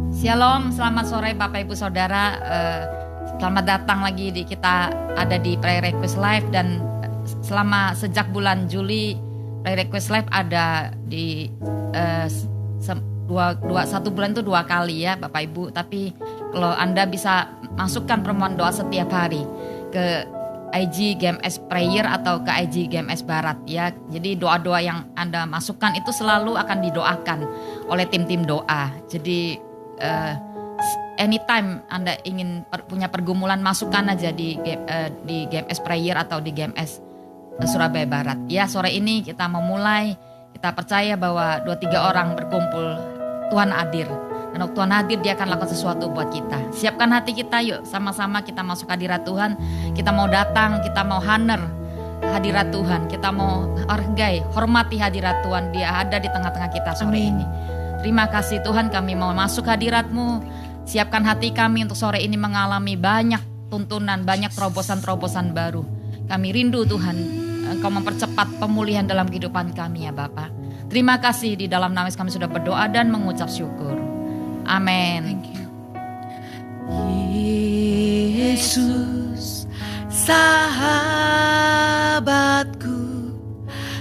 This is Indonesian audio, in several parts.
Shalom, selamat sore Bapak Ibu Saudara. Selamat datang lagi kita ada di Prayer Request Live, dan selama sejak bulan Juli Prayer Request Live ada di satu bulan itu 2 kali ya Bapak Ibu. Tapi kalau Anda bisa masukkan permohonan doa setiap hari ke IG GMS Prayer atau ke IG GMS Barat ya. Jadi doa-doa yang Anda masukkan itu selalu akan didoakan oleh tim-tim doa. Jadi anytime Anda ingin punya pergumulan, masukkan aja di GMS Prayer atau di GMS Surabaya Barat. Ya, sore ini kita memulai, kita percaya bahwa 2-3 orang berkumpul, Tuhan hadir. Dan waktu Tuhan hadir, Dia akan lakukan sesuatu buat kita. Siapkan hati kita, yuk sama-sama kita masuk hadirat Tuhan. Kita mau datang, kita mau honor hadirat Tuhan. Kita mau hargai, hormati hadirat Tuhan. Dia ada di tengah-tengah kita sore ini. Terima kasih Tuhan, kami mau masuk hadirat-Mu. Siapkan hati kami untuk sore ini mengalami banyak tuntunan, banyak terobosan-terobosan baru. Kami rindu Tuhan, Engkau mempercepat pemulihan dalam kehidupan kami ya Bapa. Terima kasih, di dalam nama Yesus kami sudah berdoa dan mengucap syukur. Amin. Yesus, sahabatku,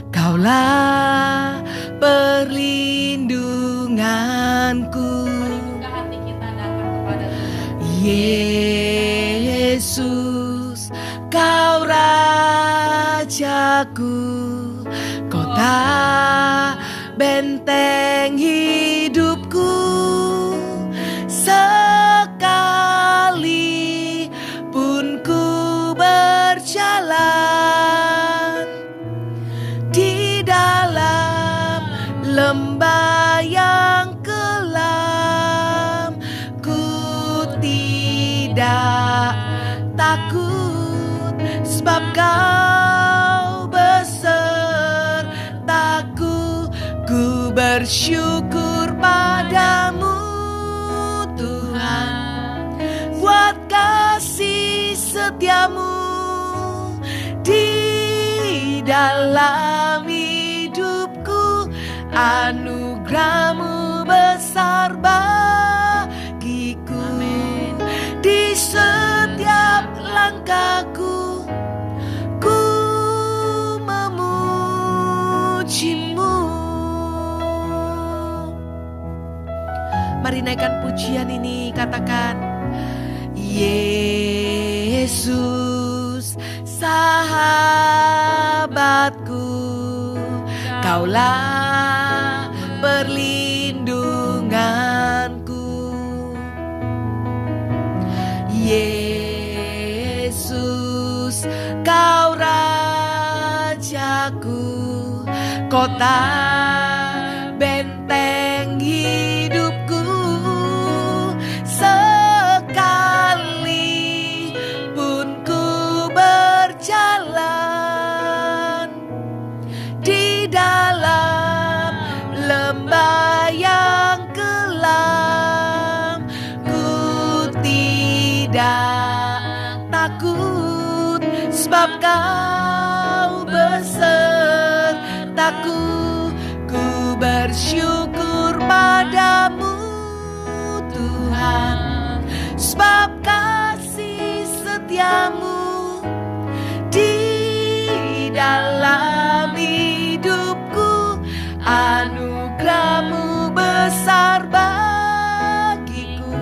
Kaulah perlindunganku. Yesus, Kau Rajaku, Kota benteng hidupku. Sekalipun ku berjalan di dalam lembah yang kelam, ku tidak takut, sebab Kau besertaku. Ku bersyukur padamu Tuhan, buat kasih setiamu di dalam hidupku. Anugerah-Mu besar bagiku. Di setiap langkahku, ku memuji-Mu. Mari naikkan pujian ini, katakan: Yesus, sahabatku, Kaulah perlindunganku. Yesus, Kau Rajaku, Kota benteng hidupku. Sekalipun ku berjalan di dalam lembah yang kelam, ku tidak takut, sebab Kau besertaku. Ku bersyukur padamu Tuhan, sebab kasih setiamu di dalam hidupku. Anugerah-Mu besar bagiku.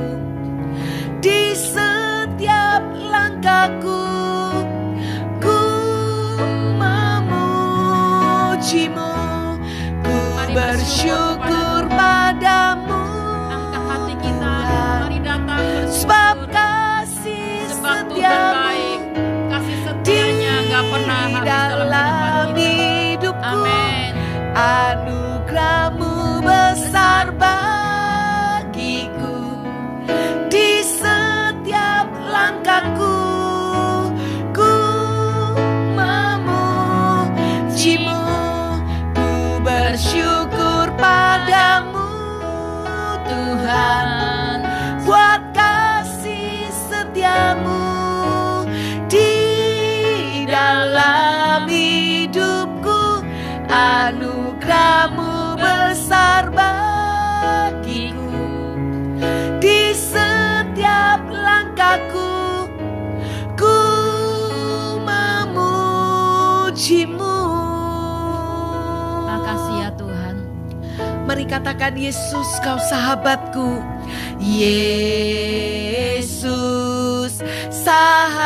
Di setiap langkahku, ku memuji-Mu. Ku bersyukur padamu Tuhan, sebab kasih setiamu di dalam hidupku. Anugerah-Mu besar bagiku. Di setiap langkahku, ku memuji-Mu. Ku bersyukur padamu Tuhan, buat kasih setiamu di dalam hidupku. Anugerah-Mu besar bagiku. katakan, Yesus kau sahabatku. Yesus sahabatku,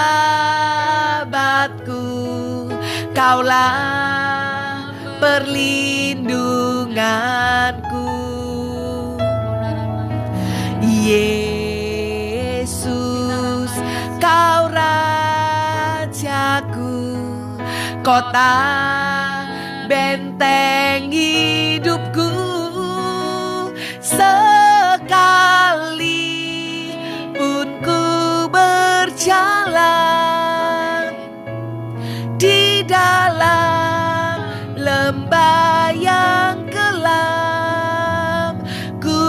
kaulah perlindunganku. Yesus kau rajaku, kota benteng hidupku. Sekali pun ku berjalan di dalam lembah yang kelam, ku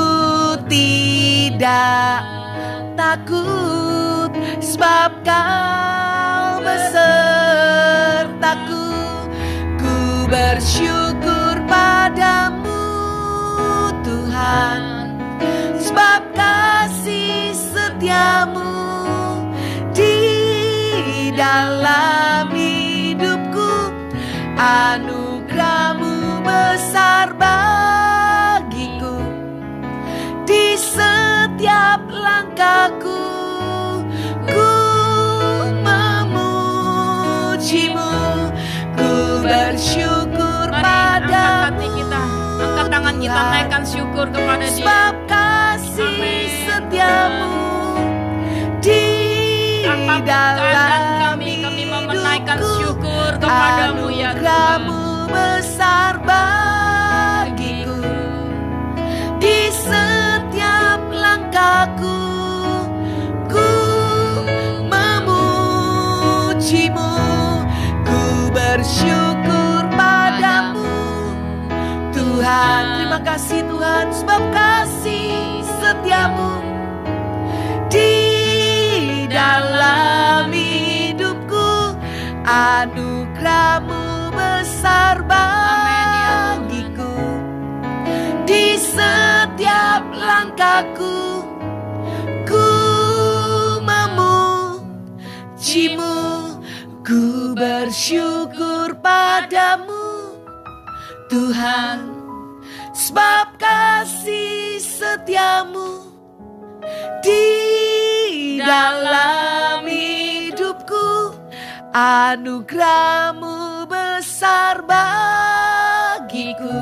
tidak takut, sebab kau besertaku. Ku bersyukur padamu Tuhan, sebab kasih setiamu di dalam hidupku. Anugerahmu besar bagiku, di setiap langkahku ku memujimu. Ku bersyukur padamu Tuhan, angkat tangan kita, naikkan syukur kepada Dia. sebab kasih setiamu di dalam kami mau menaikkan syukur kepadamu ya Tuhan. Anugerahmu besar bagiku, di setiap langkahku ku memujimu. Ku bersyukur padamu Tuhan. Terima kasih Tuhan, sebab kasih setiamu di dalam hidupku. Anugerahmu besar bagiku, di setiap langkahku ku memujimu. Ku bersyukur padamu Tuhan, sebab kasih setiamu di dalam hidupku. Anugerahmu besar bagiku,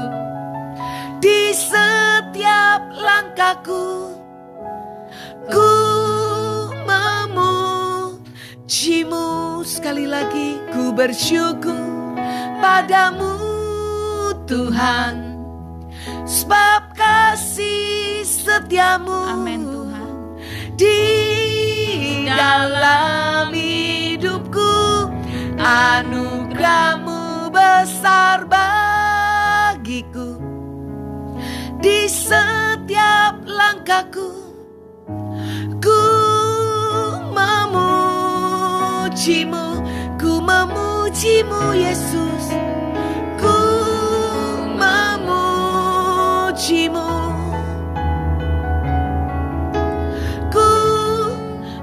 di setiap langkahku ku memujimu. Sekali lagi, ku bersyukur padamu Tuhan, sebab kasih setiamu Amin Tuhan. di dalam hidupku. Anugerahmu besar bagiku, di setiap langkahku ku memujimu. Ku memujimu Yesus, ku memujimu. Ku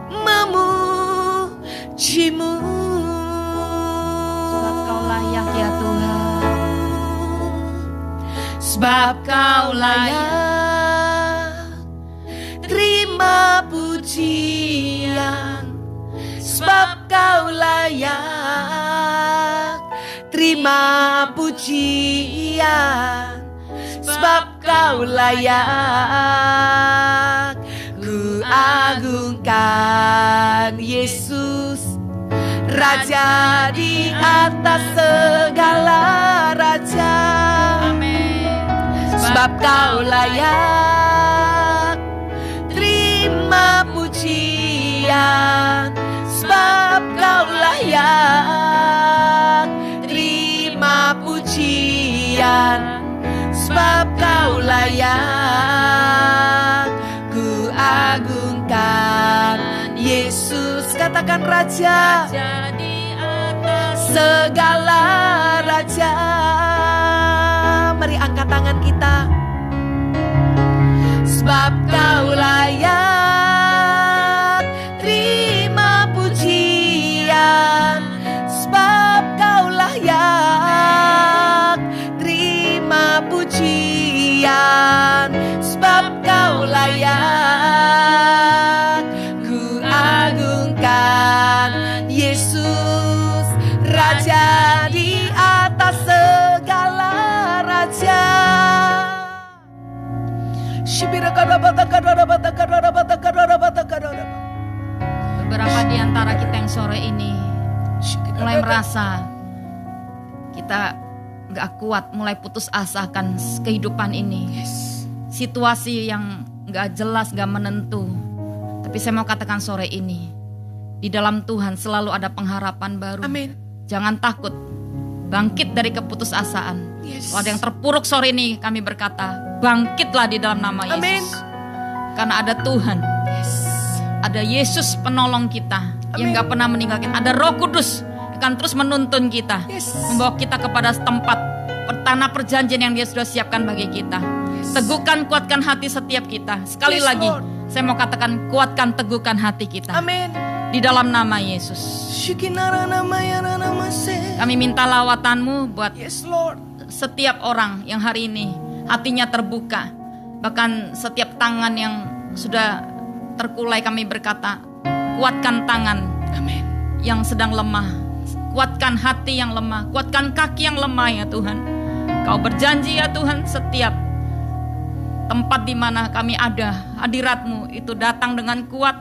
memujimu. Sebab kau layak ya Tuhan. Sebab kau layak terima pujian. Sebab kau layak terima pujian. Sebab kau layak, ku agungkan Yesus, Raja di atas segala raja. Amin. Sebab kau layak terima pujian. Sebab kau layak terima pujian. Sebab kau layak, ku agungkan Yesus. Katakan Raja Jadi atas segala raja. Mari angkat tangan kita. Sebab kau layak terima pujian. Sebab kau layak terima pujian. layak, ku agungkan Yesus, Raja di atas segala raja. Beberapa di antara kita yang sore ini mulai merasa kita gak kuat, mulai putus asa akan kehidupan ini. Situasi yang gak jelas, gak menentu. Tapi saya mau katakan sore ini, di dalam Tuhan selalu ada pengharapan baru. Amin. Jangan takut, bangkit dari keputusasaan. Kalau ada yang terpuruk sore ini, kami berkata, bangkitlah di dalam nama Yesus. Amin. Karena ada Tuhan, ada Yesus penolong kita yang gak pernah meninggalkan. Ada Roh Kudus akan terus menuntun kita, membawa kita kepada tempat tanah perjanjian yang Dia sudah siapkan bagi kita. Teguhkan, kuatkan hati setiap kita. Sekali lagi, saya mau katakan, kuatkan, teguhkan hati kita. Amin. Di dalam nama Yesus. Kami minta lawatan-Mu buat setiap orang yang hari ini hatinya terbuka. Bahkan setiap tangan yang sudah terkulai, kami berkata, kuatkan tangan yang sedang lemah, kuatkan hati yang lemah, kuatkan kaki yang lemah ya Tuhan. Kau berjanji ya Tuhan, setiap tempat di mana kami ada, hadirat-Mu itu datang dengan kuat,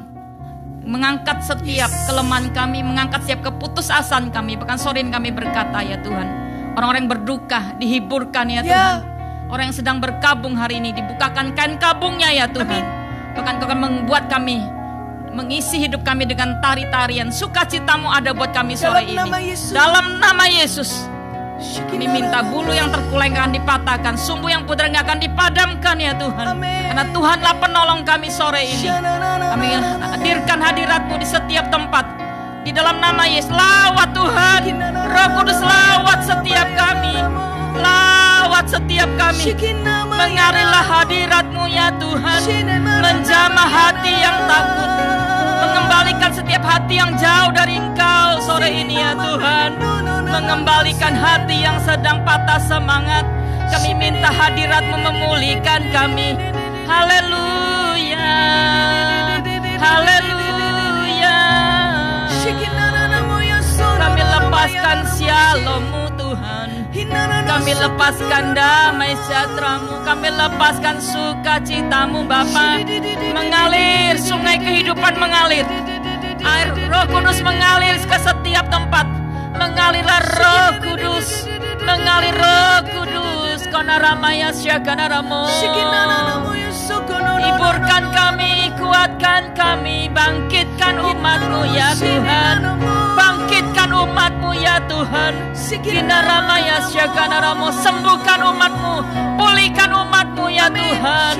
mengangkat setiap kelemahan kami, mengangkat setiap keputusasaan kami. Bahkan sore ini kami berkata ya Tuhan, orang-orang yang berduka dihiburkan ya Tuhan. Orang yang sedang berkabung hari ini dibukakan kain kabungnya ya Tuhan. Bahkan Kau akan membuat kami, mengisi hidup kami dengan tari-tarian. Sukacita-Mu ada buat kami sore ini. Dalam nama Yesus. Kami minta bulu yang terkulai akan dipatahkan, sumbu yang pudar akan dipadamkan ya Tuhan. Karena Tuhanlah penolong kami sore ini. Kami hadirkan hadirat-Mu di setiap tempat. Di dalam nama Yesus, lawat Tuhan. Roh Kudus lawat setiap kami. Lawat setiap kami. Mengarilah hadirat-Mu ya Tuhan. Menjamah hati yang takut, mengembalikan setiap hati yang jauh dari Engkau sore ini ya Tuhan. Mengembalikan hati yang sedang patah semangat. Kami minta hadirat-Mu memulihkan kami. Haleluya, haleluya. Kami lepaskan shalom-Mu Tuhan. Kami lepaskan damai sejahtera-Mu. Kami lepaskan sukacita-Mu Bapa. Mengalir, sungai kehidupan mengalir. Air Roh Kudus mengalir ke setiap tempat. Mengalirlah Roh Kudus. Mengalir Roh Kudus. Konaramaya syakanaramo. Hiburkan kami, kuatkan kami. Bangkitkan umat-Mu ya Tuhan. Bangkitkan umat-Mu ya Tuhan. Kinaramaya syakanaramo. Sembuhkan umat-Mu. Pulihkan umat-Mu ya Tuhan.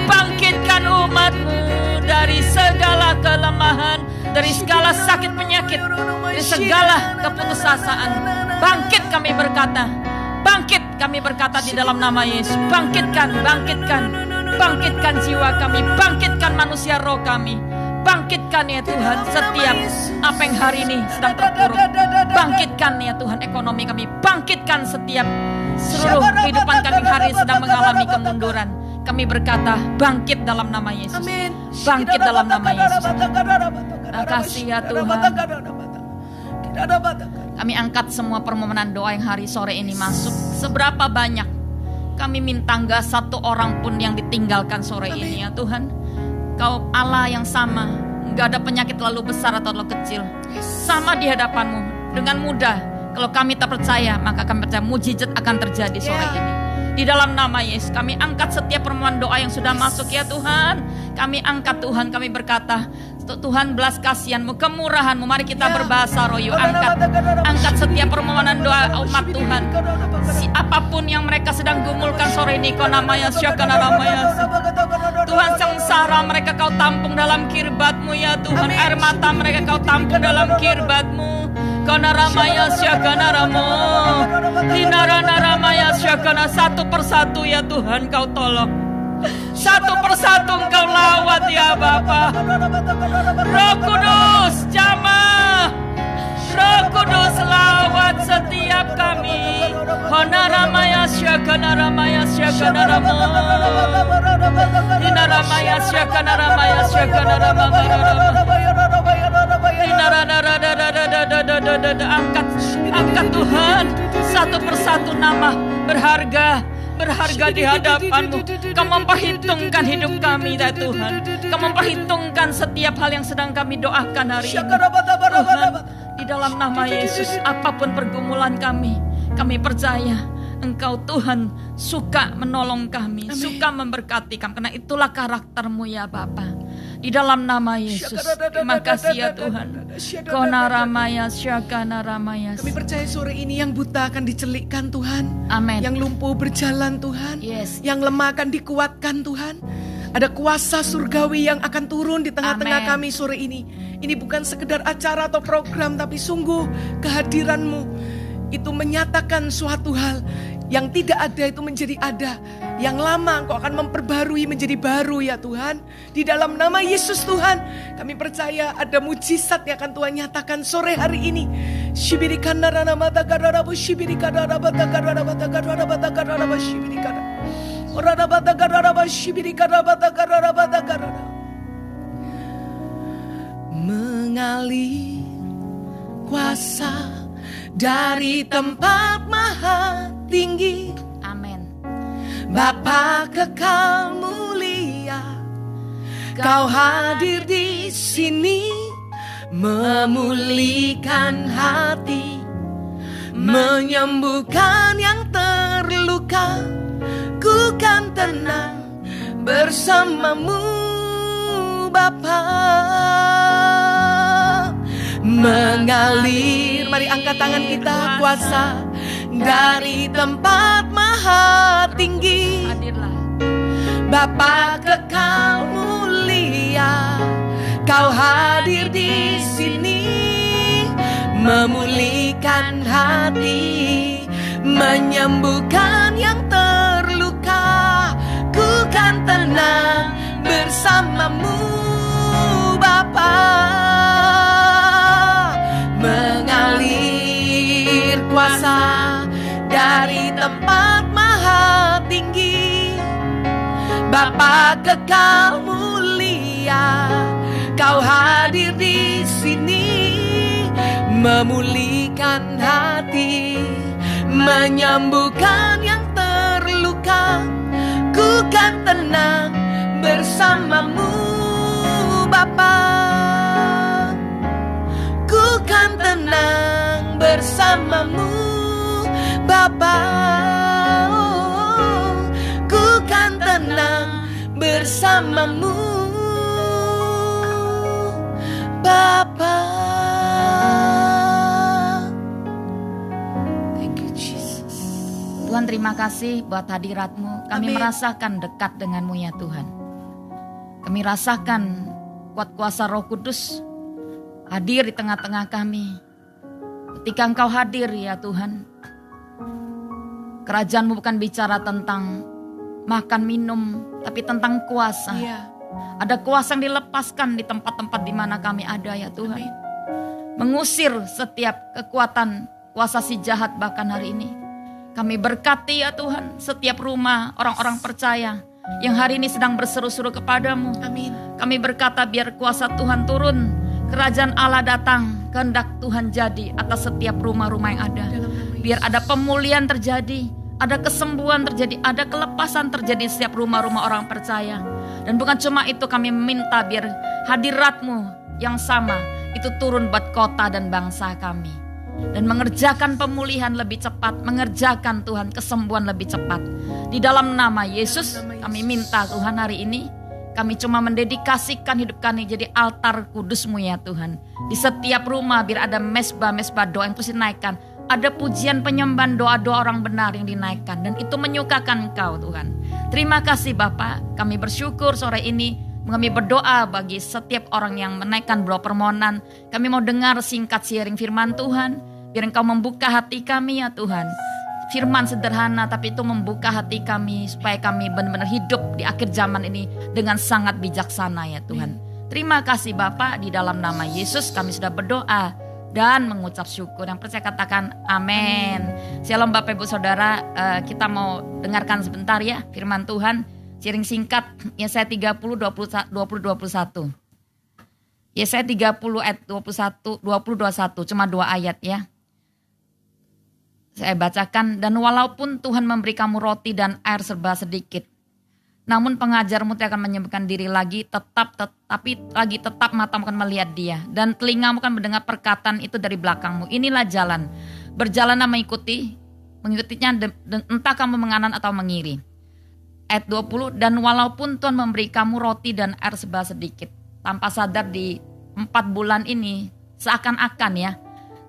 Bangkitkan umat-Mu dari segala kelemahan, dari segala sakit penyakit, dari segala keputusasaan. Bangkit kami berkata. Bangkit kami berkata di dalam nama Yesus. Bangkitkan, bangkitkan. Bangkitkan jiwa kami. Bangkitkan manusia roh kami. Bangkitkan ya Tuhan setiap apa yang hari ini sedang terpuruk. Bangkitkan ya Tuhan ekonomi kami. Bangkitkan setiap seluruh kehidupan kami hari ini sedang mengalami kemunduran. Kami berkata bangkit dalam nama Yesus. Bangkit dalam nama Yesus. Terima kasih ya Tuhan. Kami angkat semua permohonan doa yang hari sore ini masuk. Seberapa banyak kami minta enggak satu orang pun yang ditinggalkan sore ini ya Tuhan. Kau Allah yang sama, enggak ada penyakit terlalu besar atau terlalu kecil. Sama di hadapan-Mu dengan mudah. Kalau kami tak percaya, maka kami percaya mujizat akan terjadi sore ini. Di dalam nama Yesus kami angkat setiap permohonan doa yang sudah masuk ya Tuhan. Kami angkat Tuhan, kami berkata Tuhan belas kasihan-Mu, kemurahan-Mu. Mari kita berbahasa roh yuk. Angkat setiap permohonan doa umat Tuhan. Apapun yang mereka sedang gumulkan sore ini, konamaya syakanamaya. Tuhan sengsara mereka Kau tampung dalam kirbat-Mu ya Tuhan. Air mata mereka Kau tampung dalam kirbat-Mu. Konaramaya syakanaramo. Hinaranaramaya syakana. Satu persatu ya Tuhan Kau tolong. Satu persatu Engkau lawat ya Bapa. Roh Kudus jamah. Roh Kudus lawat setiap kami. Konaramaya syakana ramaya syakana rama. Dina ramaya syakana ramaya syakana rama. Angkat Tuhan satu persatu nama berharga di hadapan-Mu. Kau memperhitungkan hidup kami ya Tuhan. Kau memperhitungkan setiap hal yang sedang kami doakan hari ini. Tuhan, di dalam nama Yesus, apapun pergumulan kami percaya Engkau Tuhan suka menolong kami, suka memberkati kami. Karena itulah karakter-Mu ya Bapa. Di dalam nama Yesus, terima kasih ya Tuhan. Konaramaya syakanaramaya. Kami percaya sore ini yang buta akan dicelikkan Tuhan. Amin. Yang lumpuh berjalan Tuhan. Yes. Yang lemah akan dikuatkan Tuhan. Ada kuasa surgawi yang akan turun di tengah-tengah kami sore ini. Ini bukan sekedar acara atau program, tapi sungguh kehadiran-Mu itu menyatakan suatu hal. Yang tidak ada itu menjadi ada. Yang lama Engkau akan memperbarui menjadi baru ya Tuhan. Di dalam nama Yesus Tuhan, kami percaya ada mujizat yang akan Tuhan nyatakan sore hari ini. Mengalir kuasa dari tempat maha tinggi. Amin. Bapa kekal mulia, Kau hadir di sini, memulihkan hati, menyembuhkan yang terluka. Ku kan tenang bersama-Mu Bapa. Mengalir, mari angkat tangan kita, kuasa dari tempat maha tinggi. Hadirlah. Bapa kekal mulia, Kau hadir di sini, memulihkan hati, menyembuhkan yang terluka. Ku kan tenang bersama-Mu Bapa. Mengalir kuasa dari tempat maha tinggi. Bapa kekal mulia, Kau hadir di sini, memulihkan hati, menyembuhkan yang terluka. Ku kan tenang bersama-Mu Bapa. Ku kan tenang bersama-Mu Bapa. Ku kan tenang bersama-Mu Bapa. Thank you Jesus. Tuhan terima kasih buat hadirat-Mu. Kami Amin. merasakan dekat dengan-Mu ya Tuhan. Kami rasakan kuat kuasa Roh Kudus hadir di tengah-tengah kami. Ketika Engkau hadir ya Tuhan, kerajaan-Mu bukan bicara tentang makan minum, tapi tentang kuasa. Iya. Ada kuasa yang dilepaskan di tempat-tempat di mana kami ada ya Tuhan. Amin. Mengusir setiap kekuatan kuasa si jahat bahkan hari ini. Kami berkati ya Tuhan setiap rumah orang-orang percaya yang hari ini sedang berseru-seru kepadamu. Amin. Kami berkata biar kuasa Tuhan turun, kerajaan Allah datang, kehendak Tuhan jadi atas setiap rumah-rumah yang ada. Dalam nama Yesus. Biar ada pemulihan terjadi, ada kesembuhan terjadi, ada kelepasan terjadi di setiap rumah-rumah orang percaya. Dan bukan cuma itu, kami meminta biar hadirat-Mu yang sama itu turun buat kota dan bangsa kami. Dan mengerjakan pemulihan lebih cepat, mengerjakan Tuhan kesembuhan lebih cepat. Di dalam nama Yesus kami minta Tuhan hari ini, kami cuma mendedikasikan hidup kami jadi altar kudus-Mu ya Tuhan. Di setiap rumah biar ada mesbah-mesbah doa yang terus dinaikkan. Ada pujian penyembahan doa-doa orang benar yang dinaikkan. Dan itu menyukakan Engkau Tuhan. Terima kasih Bapak, kami bersyukur sore ini. Kami berdoa bagi setiap orang yang menaikkan doa permohonan. Kami mau dengar singkat sharing firman Tuhan. Biar Engkau membuka hati kami ya Tuhan. Firman sederhana tapi itu membuka hati kami. Supaya kami benar-benar hidup di akhir zaman ini dengan sangat bijaksana ya Tuhan. Terima kasih Bapak, di dalam nama Yesus kami sudah berdoa. dan mengucap syukur. Yang percaya katakan amin. Shalom Bapak Ibu Saudara, kita mau dengarkan sebentar ya firman Tuhan. Sharing singkat Yesaya 30 20 21. Yesaya 30 ayat 21 cuma 2 ayat ya. Saya bacakan, dan walaupun Tuhan memberi kamu roti dan air serba sedikit, namun pengajarmu tidak akan menyembuhkan diri lagi, tetap matamu akan melihat dia, dan telingamu akan mendengar perkataan itu dari belakangmu. Inilah jalan, berjalanlah mengikutinya entah kamu menganan atau mengiri. Ayat 20, dan walaupun Tuhan memberi kamu roti dan air serba sedikit, tanpa sadar di 4 bulan ini seakan-akan ya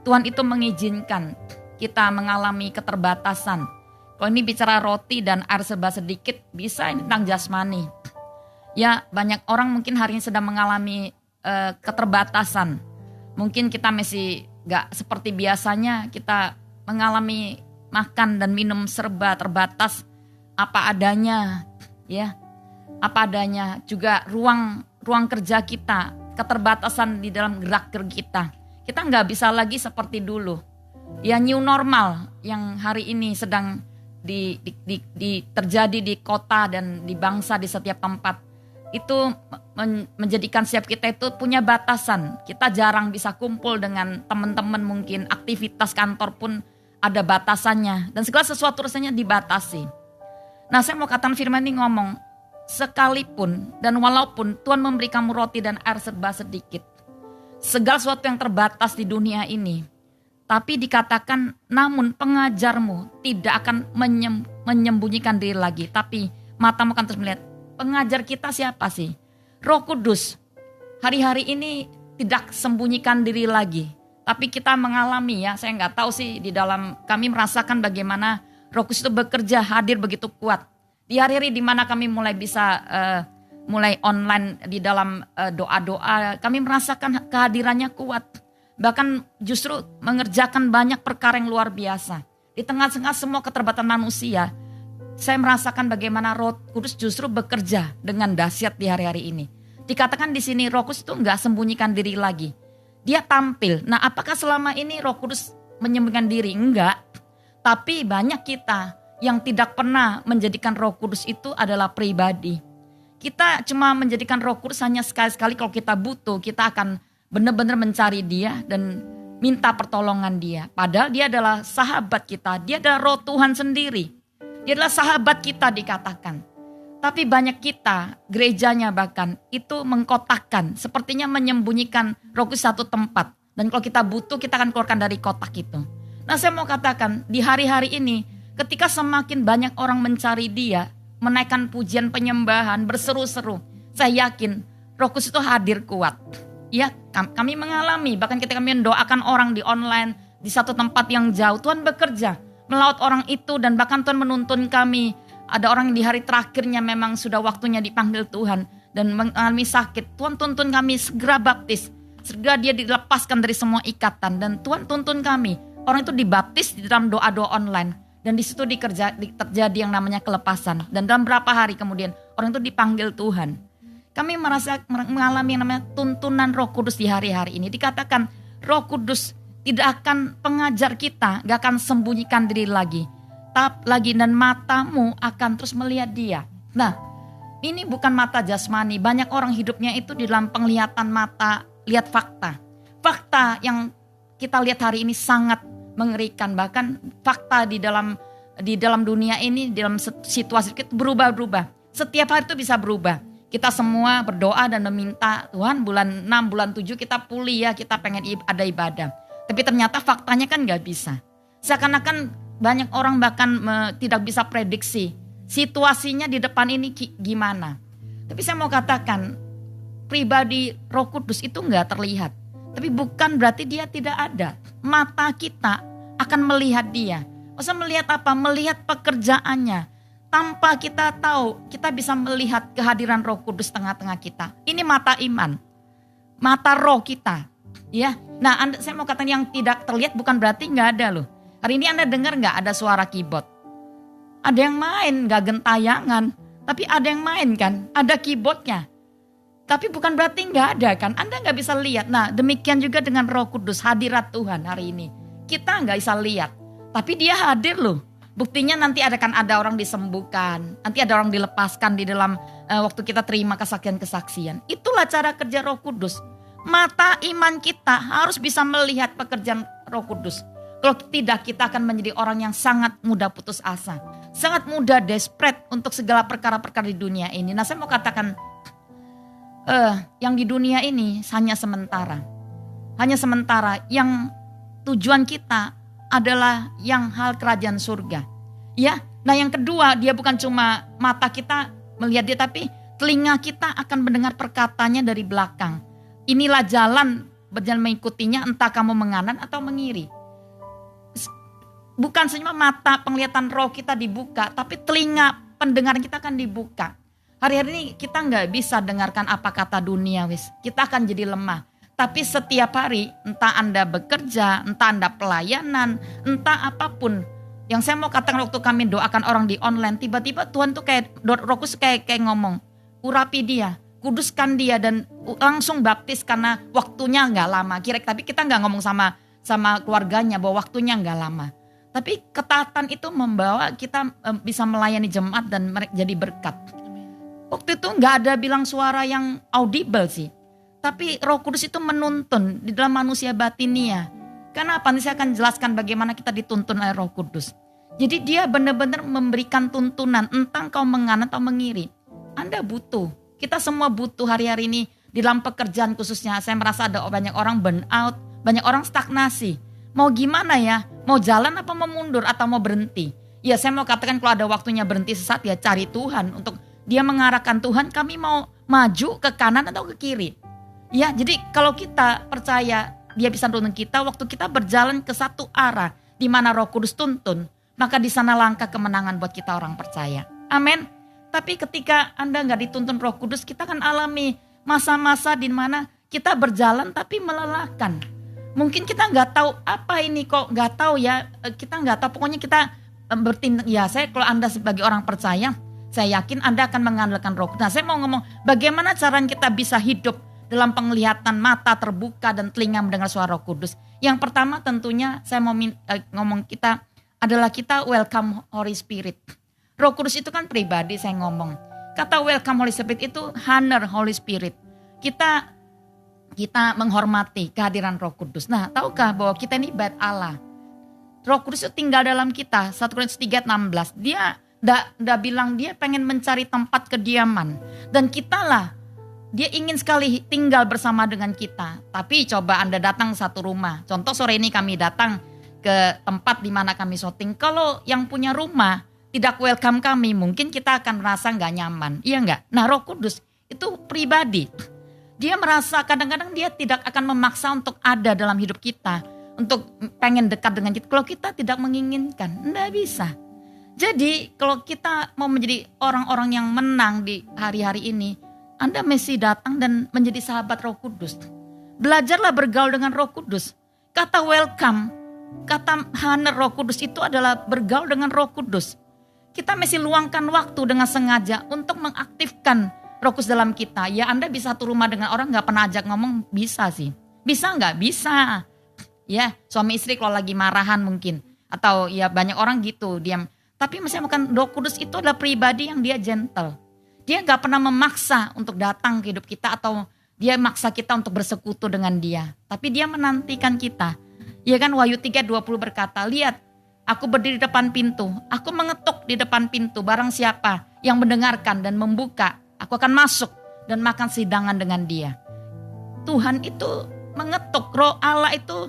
Tuhan itu mengizinkan kita mengalami keterbatasan. Kalau ini bicara roti dan air serba sedikit, bisa ini tentang jasmani. Ya, banyak orang mungkin hari ini sedang mengalami keterbatasan. Mungkin kita masih gak seperti biasanya, kita mengalami makan dan minum serba terbatas, apa adanya, ya, apa adanya. Juga ruang kerja kita, keterbatasan di dalam gerak-gerik kita. Kita gak bisa lagi seperti dulu. Ya, new normal yang hari ini sedang terjadi di kota dan di bangsa, di setiap tempat, itu menjadikan setiap kita itu punya batasan. Kita jarang bisa kumpul dengan teman-teman, mungkin aktivitas kantor pun ada batasannya, dan segala sesuatu rasanya dibatasi. Nah, saya mau katakan firman ini ngomong, sekalipun dan walaupun Tuhan memberi kamu roti dan air serba sedikit, segala sesuatu yang terbatas di dunia ini, tapi dikatakan, namun pengajarmu tidak akan menyembunyikan diri lagi, tapi matamu akan terus melihat. Pengajar kita siapa sih? Roh Kudus. Hari-hari ini tidak sembunyikan diri lagi, tapi kita mengalami ya, saya nggak tahu sih, di dalam kami merasakan bagaimana Roh Kudus itu bekerja, hadir begitu kuat. Di hari-hari di mana kami mulai bisa mulai online di dalam doa-doa, kami merasakan kehadirannya kuat. Bahkan justru mengerjakan banyak perkara yang luar biasa. Di tengah-tengah semua keterbatasan manusia, saya merasakan bagaimana Roh Kudus justru bekerja dengan dahsyat di hari-hari ini. Dikatakan di sini Roh Kudus itu enggak sembunyikan diri lagi. Dia tampil. Nah, apakah selama ini Roh Kudus menyembunyikan diri? Enggak. Tapi banyak kita yang tidak pernah menjadikan Roh Kudus itu adalah pribadi. Kita cuma menjadikan Roh Kudus hanya sekali-sekali kalau kita butuh, kita akan benar-benar mencari dia dan minta pertolongan dia. Padahal dia adalah sahabat kita. Dia adalah Roh Tuhan sendiri. Dia adalah sahabat kita dikatakan. Tapi banyak kita, gerejanya bahkan, itu mengkotakkan. Sepertinya menyembunyikan Roh Kudus satu tempat. Dan kalau kita butuh, kita akan keluarkan dari kotak itu. Nah, saya mau katakan, di hari-hari ini, ketika semakin banyak orang mencari dia, menaikkan pujian penyembahan, berseru-seru, saya yakin Roh Kudus itu hadir kuat. Ya, kami mengalami, bahkan ketika kami mendoakan orang di online, di satu tempat yang jauh, Tuhan bekerja, melaut orang itu, dan bahkan Tuhan menuntun kami. Ada orang yang di hari terakhirnya memang sudah waktunya dipanggil Tuhan, dan mengalami sakit. Tuhan tuntun kami segera baptis, segera dia dilepaskan dari semua ikatan, dan Tuhan tuntun kami. Orang itu dibaptis di dalam doa-doa online, dan di situ terjadi yang namanya kelepasan. Dan dalam berapa hari kemudian, orang itu dipanggil Tuhan. Kami mengalami yang namanya tuntunan Roh Kudus di hari-hari ini. Dikatakan Roh Kudus tidak akan pengajar kita, gak akan sembunyikan diri lagi. Dan matamu akan terus melihat dia. Nah, ini bukan mata jasmani. Banyak orang hidupnya itu di dalam penglihatan mata, lihat fakta. Fakta yang kita lihat hari ini sangat mengerikan. Bahkan fakta di dalam dunia ini, di dalam situasi kita berubah-ubah. Setiap hari itu bisa berubah. Kita semua berdoa dan meminta, Tuhan bulan 6, bulan 7 kita pulih ya, kita pengen ada ibadah. Tapi ternyata faktanya kan gak bisa. Seakan-akan banyak orang bahkan tidak bisa prediksi situasinya di depan ini gimana. Tapi saya mau katakan, pribadi Roh Kudus itu gak terlihat. Tapi bukan berarti dia tidak ada. Mata kita akan melihat dia. Maksudnya melihat apa? Melihat pekerjaannya. Tanpa kita tahu, kita bisa melihat kehadiran Roh Kudus tengah-tengah kita. Ini mata iman, mata roh kita. Ya, nah saya mau katakan yang tidak terlihat bukan berarti nggak ada loh. Hari ini Anda dengar nggak ada suara keyboard? Ada yang main, nggak gentayangan, tapi ada yang main kan? Ada keyboardnya. Tapi bukan berarti nggak ada kan. Anda nggak bisa lihat. Nah demikian juga dengan Roh Kudus, hadirat Tuhan hari ini. Kita nggak bisa lihat. Tapi dia hadir loh. Buktinya nanti akan ada orang disembuhkan. Nanti ada orang dilepaskan di dalam waktu kita terima kesaksian-kesaksian. Itulah cara kerja Roh Kudus. Mata iman kita harus bisa melihat pekerjaan Roh Kudus. Kalau tidak kita akan menjadi orang yang sangat mudah putus asa. Sangat mudah desperate untuk segala perkara-perkara di dunia ini. Nah saya mau katakan yang di dunia ini hanya sementara. Hanya sementara. Yang tujuan kita adalah yang hal kerajaan surga. Ya, nah yang kedua dia bukan cuma mata kita melihat dia, tapi telinga kita akan mendengar perkataannya dari belakang. Inilah jalan, berjalan mengikutinya, entah kamu menganan atau mengiri. Bukan cuma mata penglihatan roh kita dibuka, tapi telinga pendengaran kita akan dibuka. Hari-hari ini kita nggak bisa dengarkan apa kata dunia, wis. Kita akan jadi lemah. Tapi setiap hari, entah Anda bekerja, entah Anda pelayanan, entah apapun. Yang saya mau katakan waktu kami doakan orang di online, tiba-tiba Tuhan tuh kayak, Roh Kudus kayak ngomong, urapi dia, kuduskan dia, dan langsung baptis karena waktunya nggak lama. Tapi kita nggak ngomong sama keluarganya bahwa waktunya nggak lama. Tapi ketaatan itu membawa kita bisa melayani jemaat dan jadi berkat. Waktu itu nggak ada bilang suara yang audible sih. Tapi Roh Kudus itu menuntun di dalam manusia batinia. Kenapa? Nanti saya akan jelaskan bagaimana kita dituntun oleh Roh Kudus. Jadi dia benar-benar memberikan tuntunan entah kau menganan atau mengiri. Anda butuh. Kita semua butuh hari-hari ini di dalam pekerjaan khususnya. Saya merasa ada banyak orang burn out, banyak orang stagnasi. Mau gimana ya? Mau jalan apa mau mundur atau mau berhenti? Ya saya mau katakan kalau ada waktunya berhenti sesaat ya cari Tuhan. Untuk dia mengarahkan Tuhan kami mau maju ke kanan atau ke kiri. Ya jadi kalau kita percaya dia bisa tuntun kita waktu kita berjalan ke satu arah di mana Roh Kudus tuntun. Maka di sana langkah kemenangan buat kita orang percaya. Amin. Tapi ketika Anda gak dituntun Roh Kudus kita akan alami masa-masa di mana kita berjalan tapi melelahkan. Mungkin kita nggak tahu apa ini kok nggak tahu ya, kita nggak tahu, pokoknya kita bertindak. Ya saya kalau Anda sebagai orang percaya, saya yakin Anda akan mengandalkan Roh Kudus. Nah saya mau ngomong bagaimana cara kita bisa hidup dalam penglihatan mata terbuka dan telinga mendengar suara Roh Kudus. Yang pertama tentunya saya mau ngomong kita adalah kita welcome Holy Spirit. Roh Kudus itu kan pribadi saya ngomong. Kata welcome Holy Spirit itu honor Holy Spirit. Kita menghormati kehadiran Roh Kudus. Nah, tahukah bahwa kita ini bait Allah? Roh Kudus itu tinggal dalam kita. 1 Korintus 3:16. Dia enggak bilang dia pengen mencari tempat kediaman. Dan kitalah, dia ingin sekali tinggal bersama dengan kita. Tapi coba Anda datang satu rumah. Contoh sore ini kami datang ke tempat di mana kami syuting. Kalau yang punya rumah tidak welcome kami, mungkin kita akan merasa enggak nyaman. Iya enggak? Nah, Roh Kudus itu pribadi. Dia merasa kadang-kadang dia tidak akan memaksa untuk ada dalam hidup kita. Untuk pengen dekat dengan kita. Kalau kita tidak menginginkan, enggak bisa. Jadi kalau kita mau menjadi orang-orang yang menang di hari-hari ini, Anda mesti datang dan menjadi sahabat Roh Kudus. Belajarlah bergaul dengan Roh Kudus. Kata welcome, kata honor Roh Kudus itu adalah bergaul dengan Roh Kudus. Kita mesti luangkan waktu dengan sengaja untuk mengaktifkan Roh Kudus dalam kita. Ya Anda bisa satu rumah dengan orang gak pernah ajak ngomong, bisa sih. Bisa gak? Bisa. Ya suami istri kalau lagi marahan mungkin. Atau ya banyak orang gitu diam. Tapi misalnya bukan, Roh Kudus itu adalah pribadi yang dia gentle. Dia gak pernah memaksa untuk datang ke hidup kita. Atau dia maksa kita untuk bersekutu dengan dia. Tapi dia menantikan kita. Ya kan Wahyu 3:20 berkata, lihat aku berdiri di depan pintu. Aku mengetuk di depan pintu. Barang siapa yang mendengarkan dan membuka, aku akan masuk dan makan sidangan dengan dia. Tuhan itu mengetuk. Roh Allah itu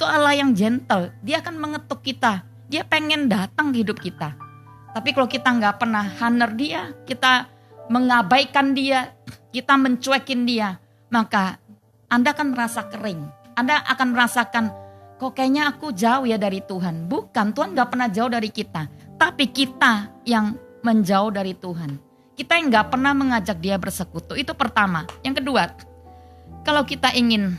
Allah yang gentle. Dia akan mengetuk kita. Dia pengen datang ke hidup kita. Tapi kalau kita gak pernah honor dia, kita mengabaikan dia, kita mencuekin dia, maka Anda akan merasa kering. Anda akan merasakan, kok kayaknya aku jauh ya dari Tuhan. Bukan, Tuhan gak pernah jauh dari kita. Tapi kita yang menjauh dari Tuhan. Kita yang gak pernah mengajak dia bersekutu. Itu pertama. Yang kedua, kalau kita ingin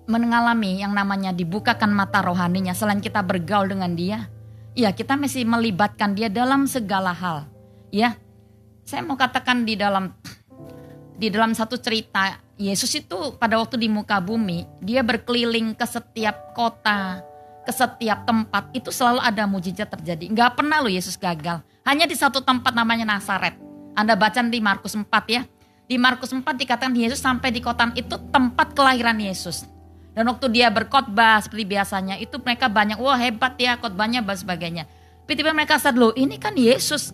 mengalami yang namanya dibukakan mata rohaninya, selain kita bergaul dengan dia, ya kita mesti melibatkan dia dalam segala hal. Ya, saya mau katakan di dalam di dalam satu cerita, Yesus itu pada waktu di muka bumi, dia berkeliling ke setiap kota, ke setiap tempat, itu selalu ada mujizat terjadi. Nggak pernah loh Yesus gagal. Hanya di satu tempat namanya Nazaret. Anda baca di Markus 4 ya. Di Markus 4 dikatakan Yesus sampai di kota itu tempat kelahiran Yesus. Dan waktu dia berkhotbah seperti biasanya, itu mereka banyak, wah hebat ya khotbahnya dan sebagainya. Tiba-tiba mereka sadar, loh ini kan Yesus.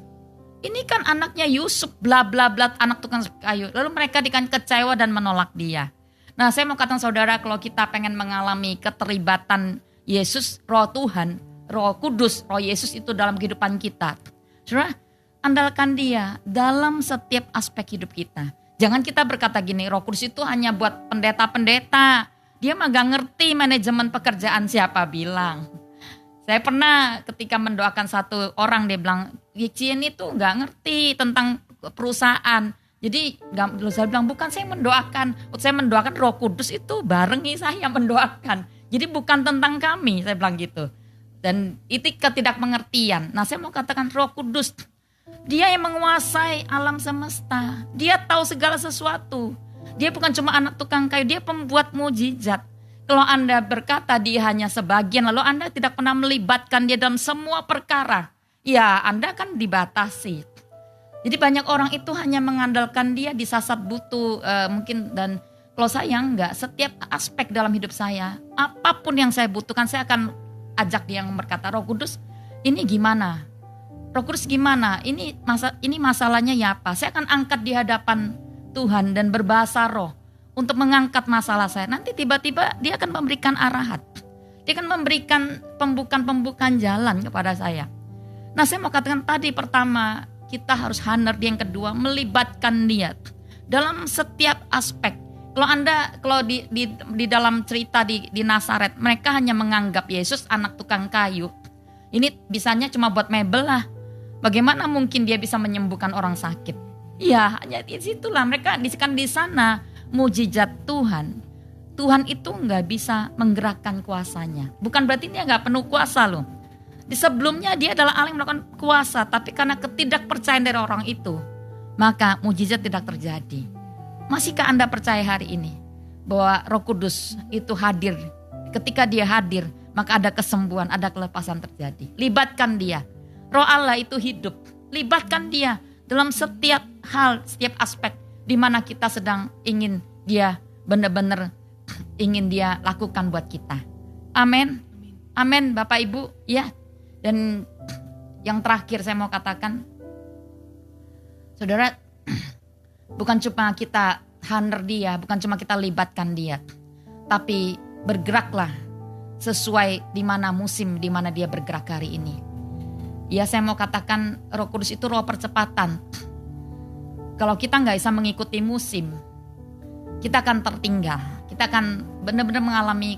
Ini kan anaknya Yusuf, bla bla bla, anak tukang kayu. Lalu mereka dikatakan kecewa dan menolak dia. Nah, saya mau katakan saudara, kalau kita pengen mengalami keterlibatan Yesus, Roh Tuhan, Roh Kudus, Roh Yesus itu dalam kehidupan kita. Saudara, andalkan dia dalam setiap aspek hidup kita. Jangan kita berkata gini, Roh Kudus itu hanya buat pendeta-pendeta. Dia mah gak ngerti manajemen pekerjaan, siapa bilang. Saya pernah ketika mendoakan satu orang, dia bilang, Cien itu gak ngerti tentang perusahaan. Jadi saya bilang, bukan saya mendoakan. Waktu saya mendoakan Roh Kudus itu barengi saya mendoakan. Jadi bukan tentang kami, saya bilang gitu. Dan itu ketidakmengertian. Nah, saya mau katakan Roh Kudus, dia yang menguasai alam semesta. Dia tahu segala sesuatu. Dia bukan cuma anak tukang kayu, dia pembuat mujizat. Kalau Anda berkata dia hanya sebagian, lalu Anda tidak pernah melibatkan dia dalam semua perkara, ya Anda kan dibatasi. Jadi banyak orang itu hanya mengandalkan dia di saat butuh mungkin. Dan kalau saya enggak, setiap aspek dalam hidup saya, apapun yang saya butuhkan, saya akan ajak dia yang berkata, Roh Kudus ini gimana? Roh Kudus gimana? Ini masalahnya ya apa? Saya akan angkat di hadapan Tuhan dan berbahasa roh untuk mengangkat masalah saya. Nanti tiba-tiba dia akan memberikan arahan. Dia akan memberikan pembukaan jalan kepada saya. Nah, saya mau katakan tadi, pertama kita harus honor dia, yang kedua melibatkan dia dalam setiap aspek. Kalau di dalam cerita di Nazaret, mereka hanya menganggap Yesus anak tukang kayu. Ini bisanya cuma buat mebel lah. Bagaimana mungkin dia bisa menyembuhkan orang sakit? Ya, hanya di situlah mereka disikan di sana. Mujizat Tuhan. Tuhan itu nggak bisa menggerakkan kuasanya. Bukan berarti dia nggak penuh kuasa loh. Di sebelumnya dia adalah Allah yang melakukan kuasa, tapi karena ketidakpercayaan dari orang itu, maka mujizat tidak terjadi. Masihkah Anda percaya hari ini bahwa Roh Kudus itu hadir? Ketika dia hadir, maka ada kesembuhan, ada kelepasan terjadi. Libatkan dia. Roh Allah itu hidup. Libatkan dia dalam setiap hal, setiap aspek di mana kita sedang ingin dia benar-benar ingin dia lakukan buat kita. Amin. Amin Bapak Ibu ya. Dan yang terakhir saya mau katakan, saudara, bukan cuma kita honor dia, bukan cuma kita libatkan dia, tapi bergeraklah sesuai di mana musim, di mana dia bergerak hari ini. Ya, saya mau katakan Roh Kudus itu roh percepatan. Kalau kita nggak bisa mengikuti musim, kita akan tertinggal. Kita akan benar-benar mengalami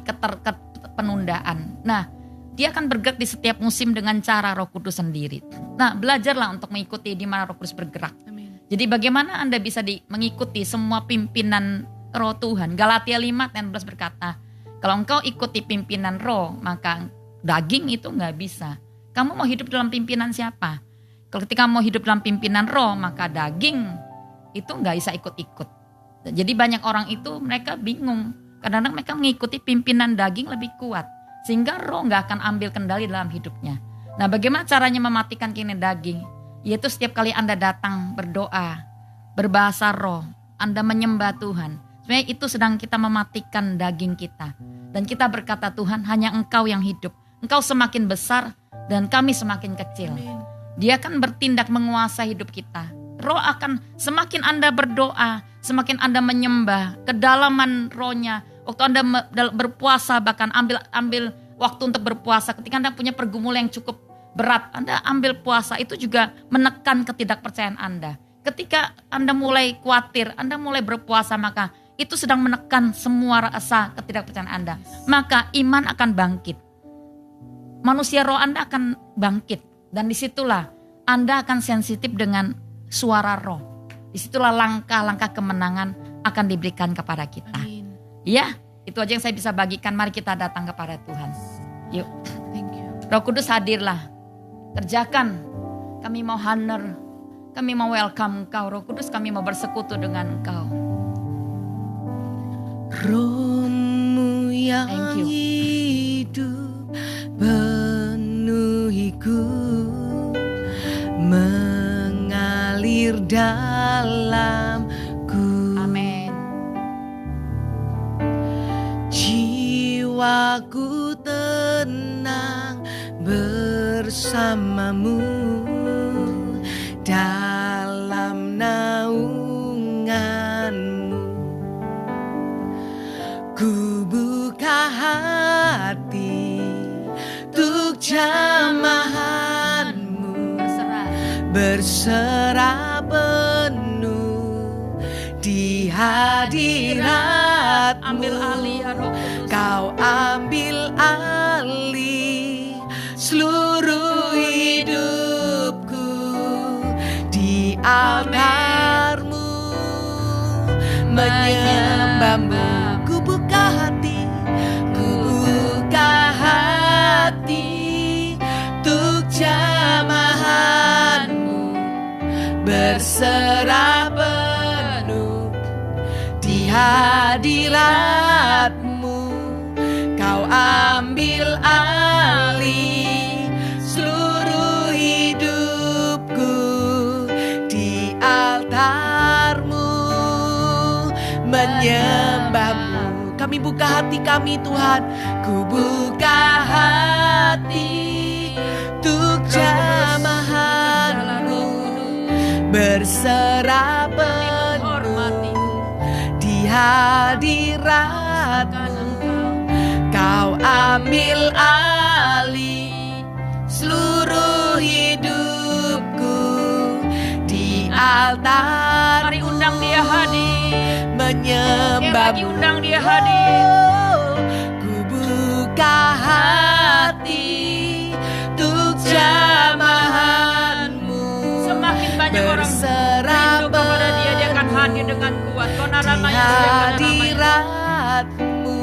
penundaan. Nah, dia akan bergerak di setiap musim dengan cara Roh Kudus sendiri. Nah, belajarlah untuk mengikuti di mana Roh Kudus bergerak. Amin. Jadi bagaimana Anda bisa mengikuti semua pimpinan Roh Tuhan? Galatia 5:16 berkata, kalau engkau ikuti pimpinan Roh, maka daging itu nggak bisa. Kamu mau hidup dalam pimpinan siapa? Ketika mau hidup dalam pimpinan Roh, maka daging itu nggak bisa ikut-ikut. Jadi banyak orang itu mereka bingung. Kadang-kadang mereka mengikuti pimpinan daging lebih kuat, sehingga Roh nggak akan ambil kendali dalam hidupnya. Nah, bagaimana caranya mematikan keinginan daging? Yaitu setiap kali Anda datang berdoa, berbahasa Roh, Anda menyembah Tuhan. Sebenarnya itu sedang kita mematikan daging kita. Dan kita berkata, Tuhan hanya Engkau yang hidup. Engkau semakin besar dan kami semakin kecil. Amin. Dia akan bertindak menguasai hidup kita. Roh akan semakin Anda berdoa, semakin Anda menyembah, kedalaman rohnya. Waktu Anda berpuasa, bahkan ambil waktu untuk berpuasa. Ketika Anda punya pergumulan yang cukup berat, Anda ambil puasa, itu juga menekan ketidakpercayaan Anda. Ketika Anda mulai khawatir, Anda mulai berpuasa, maka itu sedang menekan semua rasa ketidakpercayaan Anda. Maka iman akan bangkit. Manusia roh Anda akan bangkit. Dan disitulah Anda akan sensitif dengan suara roh. Disitulah langkah-langkah kemenangan akan diberikan kepada kita. Amin. Ya, itu aja yang saya bisa bagikan. Mari kita datang kepada Tuhan. Yuk. Thank you. Roh Kudus hadirlah. Kerjakan. Kami mau honor. Kami mau welcome Engkau. Roh Kudus, kami mau bersekutu dengan Engkau. Roh-Mu yang Thank you. hidup penuhiku, mengalir dalamku. Amin. Jiwaku tenang bersamamu dalam naunganmu. Ku buka hati untuk jamahanmu, berserah penuh di hadiratmu. Ambil alih ya Roh Kudus. Kau ambil alih seluruh hidupku di altarmu, menyembahmu. Ku buka hati, ku buka hati untuk jamahanmu, berserah penuh di hadiratmu. Kau ambil alih seluruh hidupku di altarmu, menyembahmu. Kami buka hati kami Tuhan, ku buka hati untuk jamahanmu, berserah penuh di hadiratmu. Kau ambil alih seluruh hidupku di altar. Mari undang Dia hadir. Menyembah, lagi undang Dia hadir. Ku buka hati untuk jamahanmu. Semakin banyak orang berserah rindu kepada Dia, Dia akan hadir dengan kuat. Konaramaya hadiratmu.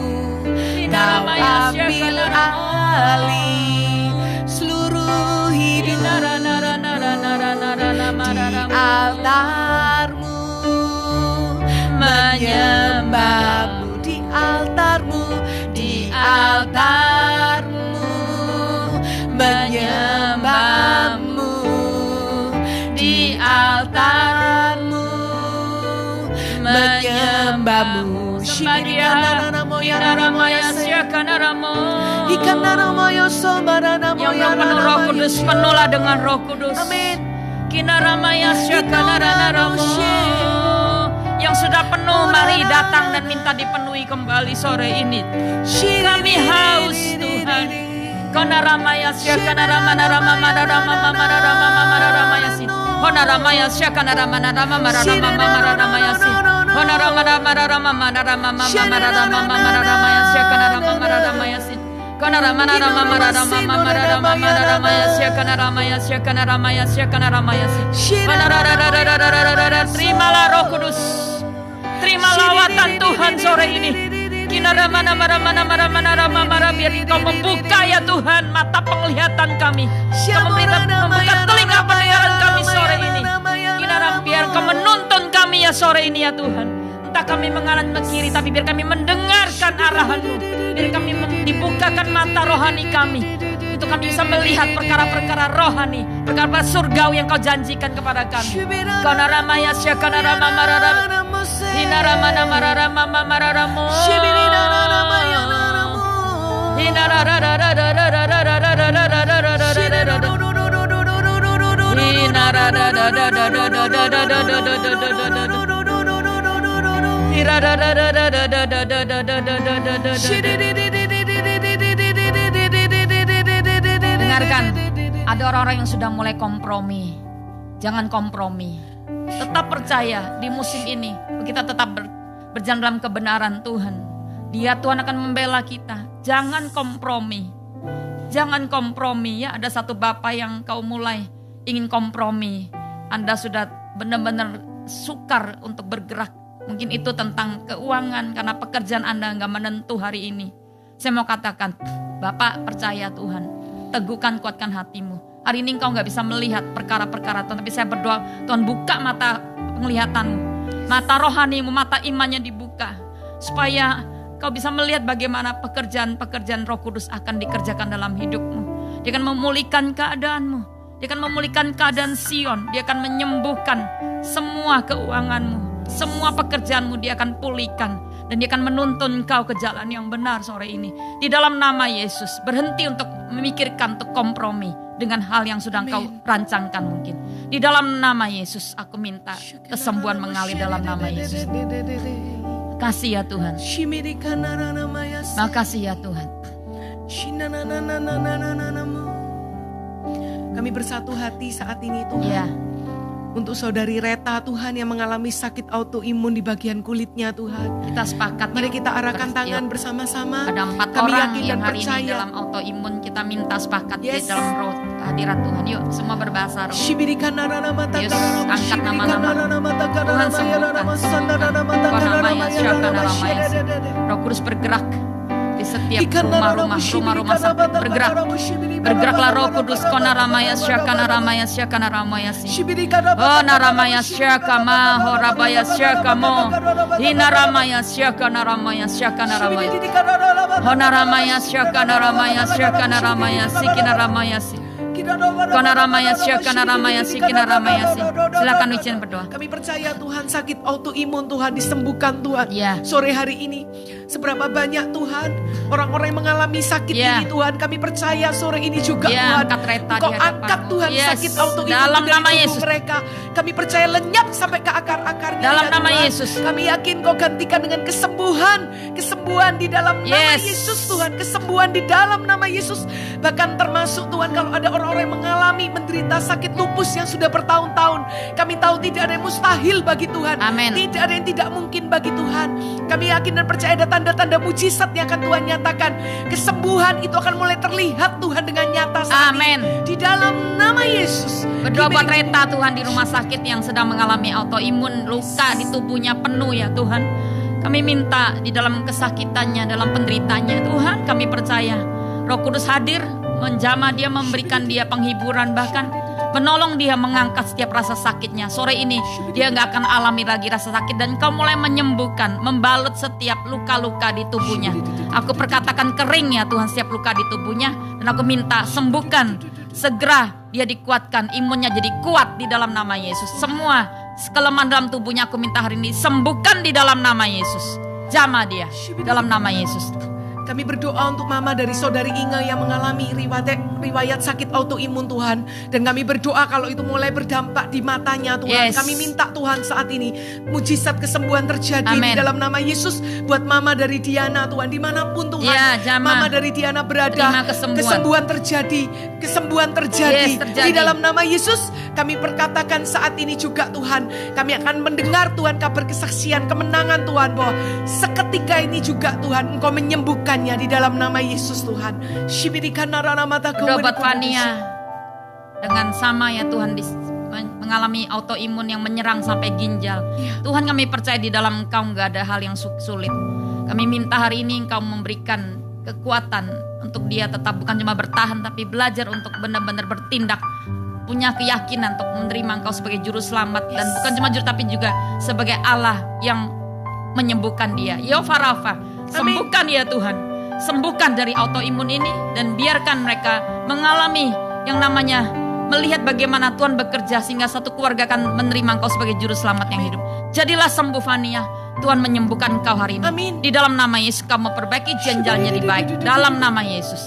Kau ambil alih seluruh hidup di altarmu, menyembahmu di altarmu, di altarmu, menyembahmu di altarmu, menyembahmu. Yang penuh Roh Kudus, penuhlah dengan Roh Kudus. Amin. Yang sudah penuh, mari datang dan minta dipenuhi kembali sore ini. Kami haus Tuhan. Konaramaya syakana ramana ramama ramama ramama ramama ramaya si. Konaramaya syakana ramana ramama ramama ramaya si. Konaramana ramama ramama ramama ramaya syakana ramama ramaya si. Konaramana ramama ramama ramama ramaya syakana ramaya syakana ramaya syakana ramaya si. Terimalah Roh Kudus. Terima lawatan Tuhan sore ini. Biar Engkau membuka ya Tuhan mata penglihatan kami. Kau membuka telinga pendengaran kami sore ini. Biar Engkau menuntun kami ya sore ini ya Tuhan. Entah kami menganan ke kiri, tapi biar kami mendengarkan arahan-Mu. Biar kami dibukakan mata rohani kami, untuk kami bisa melihat perkara-perkara rohani, perkara-perkara surgawi yang Kau janjikan kepada kami. Kau naramaya syakana ramama Hinaramana mararama mararamu. Dengarkan, ada orang-orang yang sudah mulai kompromi. Jangan kompromi. Tetap percaya di musim ini kita tetap berjalan dalam kebenaran Tuhan. Dia Tuhan akan membela kita. Jangan kompromi. Jangan kompromi ya. Ada satu bapak yang kau mulai ingin kompromi. Anda sudah benar-benar sukar untuk bergerak. Mungkin itu tentang keuangan karena pekerjaan Anda nggak menentu hari ini. Saya mau katakan, Bapak percaya Tuhan. Teguhkan, kuatkan hatimu. Hari ini engkau gak bisa melihat perkara-perkara Tuhan. Tapi saya berdoa, Tuhan buka mata penglihatanmu. Mata rohanimu, mata imannya dibuka. supaya kau bisa melihat bagaimana pekerjaan-pekerjaan Roh Kudus akan dikerjakan dalam hidupmu. Dia akan memulihkan keadaanmu. Dia akan memulihkan keadaan Sion. Dia akan menyembuhkan semua keuanganmu. Semua pekerjaanmu dia akan pulihkan. Dan dia akan menuntun kau ke jalan yang benar sore ini. Di dalam nama Yesus, berhenti untuk memikirkan, untuk kompromi dengan hal yang sudah kau rancangkan mungkin. Di dalam nama Yesus, aku minta kesembuhan mengalir dalam nama Yesus. Makasih ya Tuhan. Makasih ya Tuhan. Kami bersatu hati saat ini Tuhan. Ya. Untuk saudari Reta Tuhan yang mengalami sakit autoimun di bagian kulitnya Tuhan. Kita sepakat. Mari kita arahkan tangan bersama-sama. Ada 4 Kami orang yakin yang dan hari percaya. ini dalam autoimun. Kita minta sepakat di Yes. dalam roh hadirat Tuhan. Yuk semua berbahasa roh. Yesus, angkat nama-nama. Tuhan sembuhkan. Roh Kudus bergerak di setiap rumah-rumah sakit. Bergeraklah Roh Kudus. Kona ramaya syakana ramaya syakana ramaya si. Oh naramaya syakama horabaya syakamo. Hina ramaya syakana ramaya syakana ramaya. Oh naramaya syakana ramaya syakana ramaya sikina ramaya si. Kona ramaya syakana ramaya sikina ramaya si. Silakan izin berdoa. Kami percaya Tuhan sakit autoimun Tuhan disembuhkan Tuhan. Ya. Sore hari ini seberapa banyak Tuhan orang-orang yang mengalami sakit Ya. ini Tuhan. Kami percaya sore ini juga Ya, Tuhan. angkat Reta Engkau di hadapan. angkat Tuhan Yes. sakit autoimun Dalam dari nama tubuh Yesus. mereka. Kami percaya lenyap sampai ke akar-akarnya. Dalam ya nama Tuhan. Yesus. Kami yakin Kau gantikan dengan kesembuhan. Kesembuhan di dalam nama Yes. Yesus Tuhan. Kesembuhan di dalam nama Yesus. Bahkan termasuk Tuhan kalau ada orang-orang yang mengalami menderita sakit lupus yang sudah bertahun-tahun. Kami tahu tidak ada yang mustahil bagi Tuhan. Amin. Tidak ada yang tidak mungkin bagi Tuhan. Kami yakin dan percaya ada tanda-tanda mujizat yang akan Tuhan nyatakan. Kesembuhan itu akan mulai terlihat Tuhan dengan nyata saat Amin. ini. Di dalam nama Yesus. Berdoa buat Reta Tuhan di rumah sakit yang sedang mengalami autoimun, luka di tubuhnya penuh ya Tuhan. Kami minta di dalam kesakitannya, dalam penderitanya Tuhan, kami percaya Roh Kudus hadir, menjamah dia, memberikan dia penghiburan, bahkan menolong dia mengangkat setiap rasa sakitnya. Sore ini dia gak akan alami lagi rasa sakit dan Kau mulai menyembuhkan, membalut setiap luka-luka di tubuhnya. Aku perkatakan kering ya Tuhan setiap luka di tubuhnya, dan aku minta sembuhkan. Segera dia dikuatkan, imunnya jadi kuat di dalam nama Yesus. Semua kelemahan dalam tubuhnya aku minta hari ini sembuhkan di dalam nama Yesus. Jamah dia dalam nama Yesus. Kami berdoa untuk mama dari saudari Inga yang mengalami riwayat sakit autoimun Tuhan. Dan kami berdoa kalau itu mulai berdampak di matanya Tuhan. Yes. Kami minta Tuhan saat ini mujizat kesembuhan terjadi Amen. di dalam nama Yesus. Buat mama dari Diana Tuhan, dimanapun Tuhan Ya, jamah. mama dari Diana berada, Terima kesembuhan. kesembuhan terjadi. Kesembuhan terjadi. Yes, terjadi. Di dalam nama Yesus kami perkatakan saat ini juga Tuhan. Kami akan mendengar Tuhan kabar kesaksian kemenangan Tuhan, bahwa seketika ini juga Tuhan Engkau menyembuhkannya di dalam nama Yesus Tuhan. Berdoa buat Fania dengan sama ya Tuhan mengalami autoimun yang menyerang sampai ginjal. Ya. Tuhan kami percaya di dalam Engkau gak ada hal yang sulit. Kami minta hari ini Engkau memberikan kekuatan untuk dia tetap bukan cuma bertahan tapi belajar untuk benar-benar bertindak. Punya keyakinan untuk menerima Engkau sebagai juru selamat. Dan bukan cuma juru tapi juga sebagai Allah yang menyembuhkan dia. Yehova Rafa, sembuhkan ya Tuhan. Sembuhkan dari autoimun ini dan biarkan mereka mengalami yang namanya melihat bagaimana Tuhan bekerja sehingga satu keluarga akan menerima Engkau sebagai juru selamat yang hidup. Jadilah sembuh Fania. Tuhan menyembuhkan Engkau hari ini. Amin. Di dalam nama Yesus Kau memperbaiki janjalnya jadi baik. Dalam nama Yesus.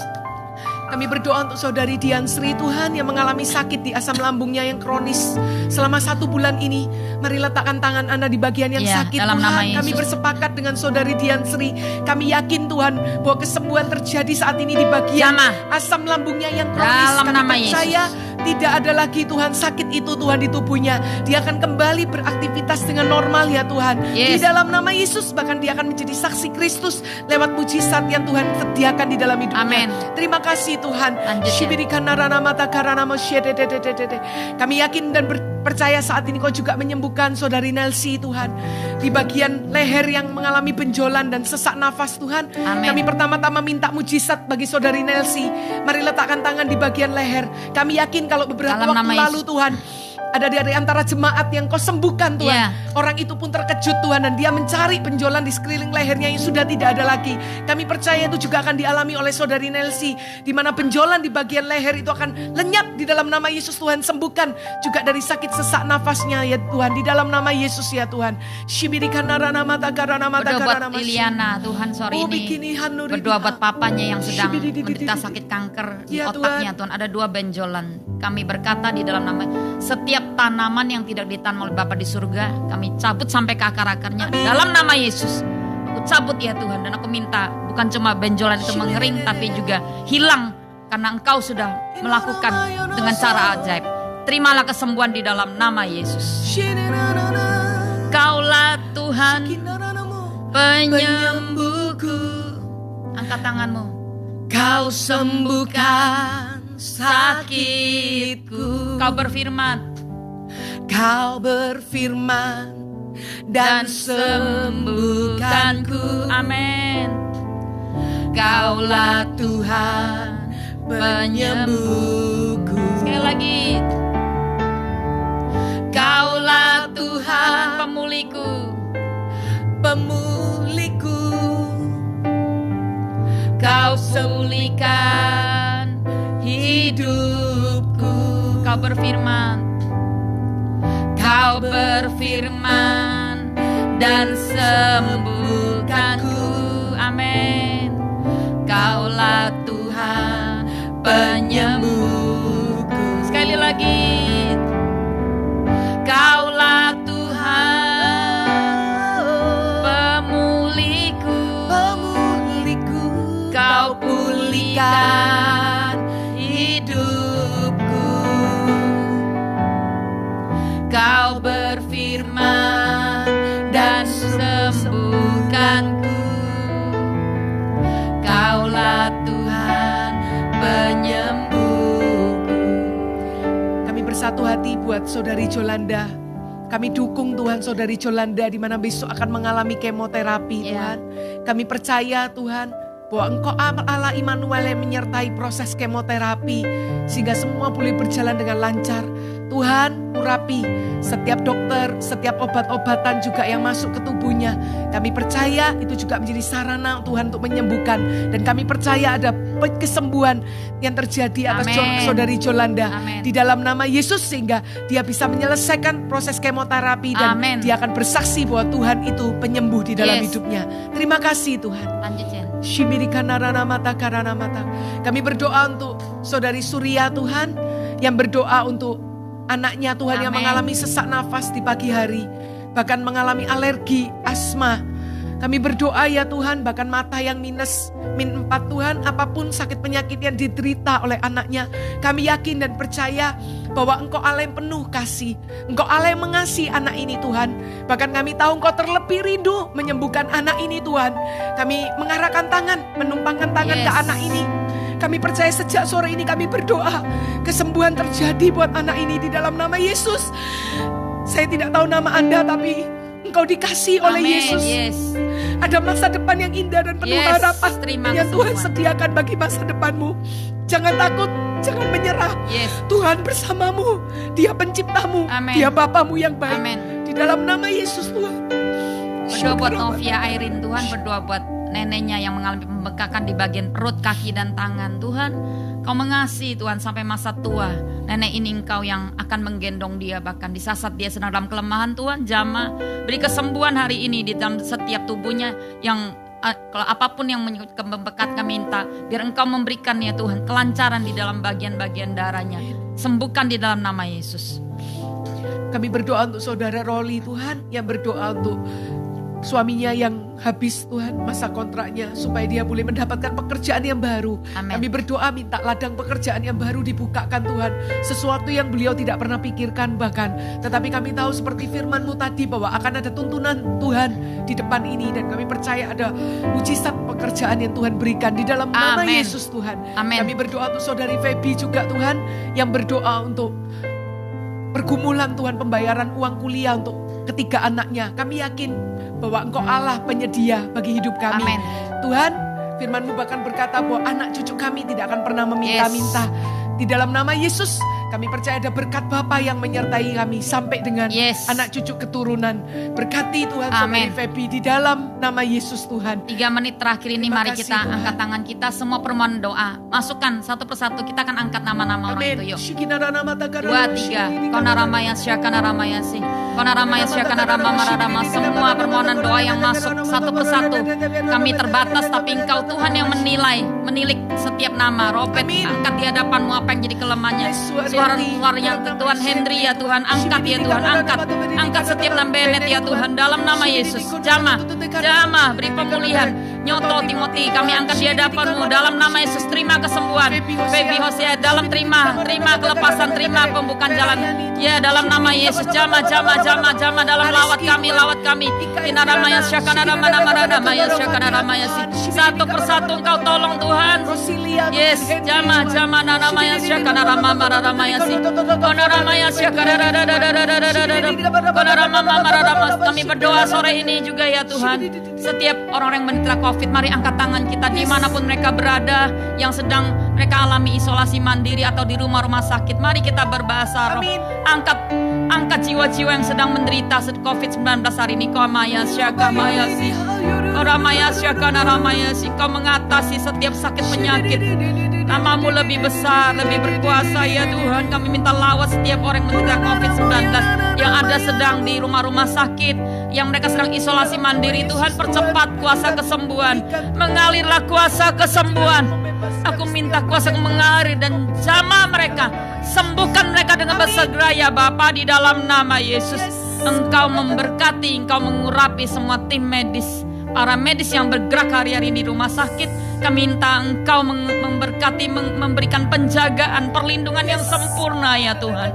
Kami berdoa untuk saudari Dian Sri Tuhan yang mengalami sakit di asam lambungnya yang kronis selama 1 bulan ini. Mari letakkan tangan Anda di bagian yang Ya, sakit dalam nama Tuhan. Kami Yesus. bersepakat dengan saudari Dian Sri. Kami yakin Tuhan bahwa kesembuhan terjadi saat ini di bagian Jamah. asam lambungnya yang kronis. Dalam Kami nama percaya tidak ada lagi Tuhan sakit itu Tuhan di tubuhnya. Dia akan kembali beraktivitas dengan normal ya Tuhan. Di Yes. dalam nama Yesus bahkan dia akan menjadi saksi Kristus lewat mujizat yang Tuhan sediakan di dalam hidupnya. Amin. Terima kasih Tuhan. Lanjut ya. Kami yakin dan percaya saat ini Kau juga menyembuhkan saudari Nelsi Tuhan. Di bagian leher yang mengalami benjolan dan sesak nafas Tuhan. Amin. Kami pertama-tama minta mujizat bagi saudari Nelsi. Mari letakkan tangan di bagian leher. Kami yakin kalau beberapa Dalam waktu nama lalu Yesus. Tuhan ada dari antara jemaat yang kau sembuhkan Tuhan. Iya. Orang itu pun terkejut Tuhan, dan dia mencari benjolan di sekeliling lehernya yang sudah tidak ada lagi. Kami percaya itu juga akan dialami oleh saudari Nelsi, di mana benjolan di bagian leher itu akan lenyap di dalam nama Yesus. Tuhan, sembuhkan juga dari sakit sesak nafasnya ya Tuhan, di dalam nama Yesus ya Tuhan. Berdoa buat Liliana Tuhan sore ini. Berdoa buat papanya yang sedang menderita sakit kanker di Ya, otaknya Tuhan. Ada 2 benjolan. Kami berkata di dalam nama, setiap tanaman yang tidak ditanam oleh Bapa di surga, kami cabut sampai ke akar-akarnya dalam nama Yesus. Aku cabut ya Tuhan, dan aku minta bukan cuma benjolan itu mengering, tapi juga hilang, karena Engkau sudah melakukan dengan cara ajaib. Terimalah kesembuhan di dalam nama Yesus. Kaulah Tuhan penyembuhku. Angkat tanganmu. Kau sembuhkan sakitku. Kau berfirman. Kau berfirman dan sembuhkanku. Amin. Kaulah Tuhan penyembuhku. Sekali lagi. Kaulah Tuhan pemulihku. Pemuliku. Kau pulihkan hidupku. Kau berfirman. Kau berfirman dan sembuhkanku. Amin. Kaulah Tuhan penyembuhku. Sekali lagi. Kaulah Tuhan pemulihku. Kau pulihkan hidupku. Kau berfirman dan sembuhkanku. Kaulah Tuhan penyembuhku. Kami bersatu hati buat saudari Jolanda. Kami dukung Tuhan saudari Jolanda di mana besok akan mengalami kemoterapi Tuhan. Kami percaya Tuhan bahwa Engkau Allah Immanuel yang menyertai proses kemoterapi sehingga semua boleh berjalan dengan lancar. Tuhan, urapi setiap dokter, setiap obat-obatan juga yang masuk ke tubuhnya. Kami percaya itu juga menjadi sarana Tuhan untuk menyembuhkan. Dan kami percaya ada kesembuhan yang terjadi atas saudari Jolanda. Amen. Di dalam nama Yesus sehingga dia bisa menyelesaikan proses kemoterapi. Dan dia akan bersaksi bahwa Tuhan itu penyembuh di dalam hidupnya. Terima kasih Tuhan. Lanjut Jen. Kami berdoa untuk saudari Surya Tuhan, yang berdoa untuk anaknya Tuhan yang mengalami sesak nafas di pagi hari, bahkan mengalami alergi, asma. Kami berdoa ya Tuhan, bahkan mata yang minus, min 4 Tuhan, apapun sakit penyakit yang diderita oleh anaknya, kami yakin dan percaya bahwa Engkau Allah yang penuh kasih. Engkau Allah yang mengasihi anak ini Tuhan. Bahkan kami tahu Engkau terlebih rindu menyembuhkan anak ini Tuhan. Kami mengarahkan tangan, menumpangkan tangan ke anak ini. Kami percaya sejak sore ini kami berdoa, kesembuhan terjadi buat anak ini di dalam nama Yesus. Saya tidak tahu nama Anda, tapi Engkau dikasih oleh Yesus. Ada masa depan yang indah dan penuh harapan yang Tuhan sediakan bagi masa depanmu. Jangan takut, jangan menyerah. Tuhan bersamamu, Dia penciptamu, Dia Bapamu yang baik. Di dalam nama Yesus Tuhan. Berdoa buat Novia Airin Tuhan, berdoa buat neneknya yang mengalami pembengkakan di bagian perut, kaki dan tangan. Tuhan, Kau mengasihi Tuhan sampai masa tua. Nenek ini Engkau yang akan menggendong dia, bahkan di saat dia sedang dalam kelemahan. Tuhan, jamah beri kesembuhan hari ini di dalam setiap tubuhnya yang kalau apapun yang membekat kami minta, biar Engkau memberikan ya Tuhan kelancaran di dalam bagian-bagian darahnya. Sembuhkan di dalam nama Yesus. Kami berdoa untuk saudara Roli Tuhan, yang berdoa untuk suaminya yang habis Tuhan masa kontraknya, supaya dia boleh mendapatkan pekerjaan yang baru. Kami berdoa minta ladang pekerjaan yang baru dibukakan Tuhan, sesuatu yang beliau tidak pernah pikirkan bahkan. Tetapi kami tahu seperti firman-Mu tadi bahwa akan ada tuntunan Tuhan di depan ini, dan kami percaya ada mujizat pekerjaan yang Tuhan berikan di dalam nama Yesus Tuhan. Kami berdoa untuk saudari Feby juga Tuhan, yang berdoa untuk pergumulan Tuhan, pembayaran uang kuliah untuk ketiga anaknya. Kami yakin bahwa Engkau Allah penyedia bagi hidup kami. Tuhan, firman-Mu bahkan berkata bahwa anak cucu kami tidak akan pernah meminta-minta. Di dalam nama Yesus Kami percaya ada berkat Bapa yang menyertai kami sampai dengan Yes. anak cucu keturunan. Berkati Tuhan Amin. Saudari Feby di dalam nama Yesus Tuhan. 3 menit terakhir ini Terima mari kasih, kita Tuhan. angkat tangan kita, semua permohonan doa. Masukkan satu persatu, kita akan angkat nama-nama orang itu yuk. 2, 3. Konaramaya Syakanaramaya Si. Konaramaya Syakanarama Mararama. Semua permohonan doa yang masuk satu persatu. Kami terbatas tapi Engkau Tuhan yang menilik setiap nama. Robert, Amin. angkat di hadapan-Mu apa yang jadi kelemahannya. Suaranya Tuhan Henry ya Tuhan, angkat ya Tuhan, angkat setiap nama Bennett ya Tuhan dalam nama Yesus. Jama, beri pemulihan. Nyoto Timothy, kami angkat di hadapan-Mu dalam nama Yesus. Terima kesembuhan. Baby Hosea, dalam terima kelepasan, terima pembukaan jalan. Ya dalam nama Yesus. Jama dalam lawat kami. Inaramaya Syakanaramaya Syakanaramaya Si. Satu persatu Engkau tolong Tuhan. Yes, jama namanya Syakanaramaya Si. Konaramaya Syakanaramaya. Kami berdoa sore ini juga ya Tuhan. Setiap orang yang menderita COVID, mari angkat tangan kita dimanapun mereka berada, yang sedang mereka alami isolasi mandiri atau di rumah-rumah sakit. Mari kita berbahasa roh. Amin. Angkat jiwa-jiwa yang sedang menderita COVID-19 hari ini. Komaya Syakamaya Si. Koramaya Syakanaramaya Si. Kau mengatasi setiap sakit penyakit. Namamu lebih besar, lebih berkuasa ya Tuhan. Kami minta lawat setiap orang yang menderita COVID-19, yang ada sedang di rumah-rumah sakit, yang mereka sedang isolasi mandiri. Tuhan, percepat kuasa kesembuhan. Mengalirlah kuasa kesembuhan. Aku minta kuasa mengalir dan jama mereka. Sembuhkan mereka dengan bersegera ya Bapa di dalam nama Yesus. Engkau memberkati, Engkau mengurapi semua tim medis, para medis yang bergerak hari-hari di rumah sakit. Kami minta Engkau memberkati, memberikan penjagaan, perlindungan yang sempurna ya Tuhan.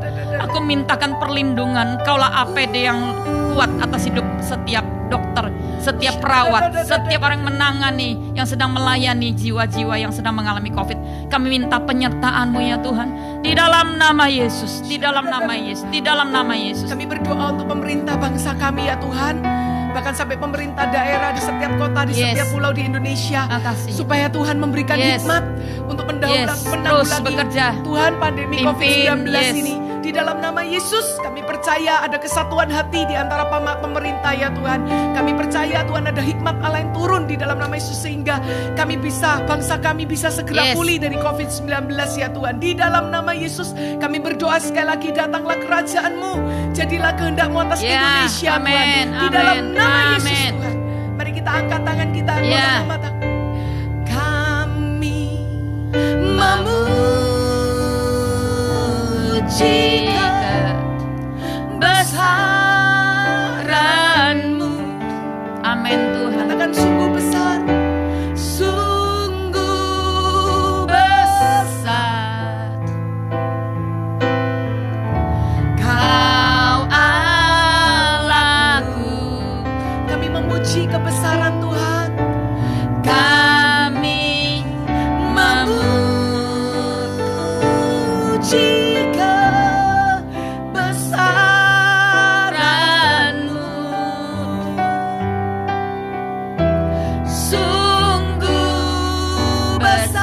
Aku mintakan perlindungan, Engkaulah APD yang kuat atas hidup setiap dokter, setiap perawat, setiap orang menangani, yang sedang melayani jiwa-jiwa yang sedang mengalami COVID. Kami minta penyertaan-Mu ya Tuhan. Di dalam nama Yesus, di dalam nama Yesus, di dalam nama Yesus. Kami berdoa untuk pemerintah bangsa kami ya Tuhan. Bahkan sampai pemerintah daerah di setiap kota, di Yes. setiap pulau di Indonesia. Makasih. Supaya Tuhan memberikan Yes. hikmat untuk Yes. Terus bekerja. Tuhan pandemi Pimpin. COVID-19 Yes. ini. Di dalam nama Yesus kami percaya ada kesatuan hati di antara pemerintah ya Tuhan. Kami percaya Tuhan ada hikmat Allah yang turun di dalam nama Yesus, sehingga bangsa kami bisa segera Yes. pulih dari COVID-19 ya Tuhan. Di dalam nama Yesus kami berdoa sekali lagi, datanglah kerajaan-Mu. Jadilah kehendak-Mu atas Ya, Indonesia amin, Tuhan. Di dalam amin, nama Yesus amin. Tuhan. Mari kita angkat tangan kita. Ya. Mata. Kami memuji kebesaran-Mu. Amin Tuhan. Katakan sungguh besar, sungguh besar. Kau Allahku. Kami memuji kebesaran Tuhan. Kami memuji kebesaran-Mu. Sungguh besar.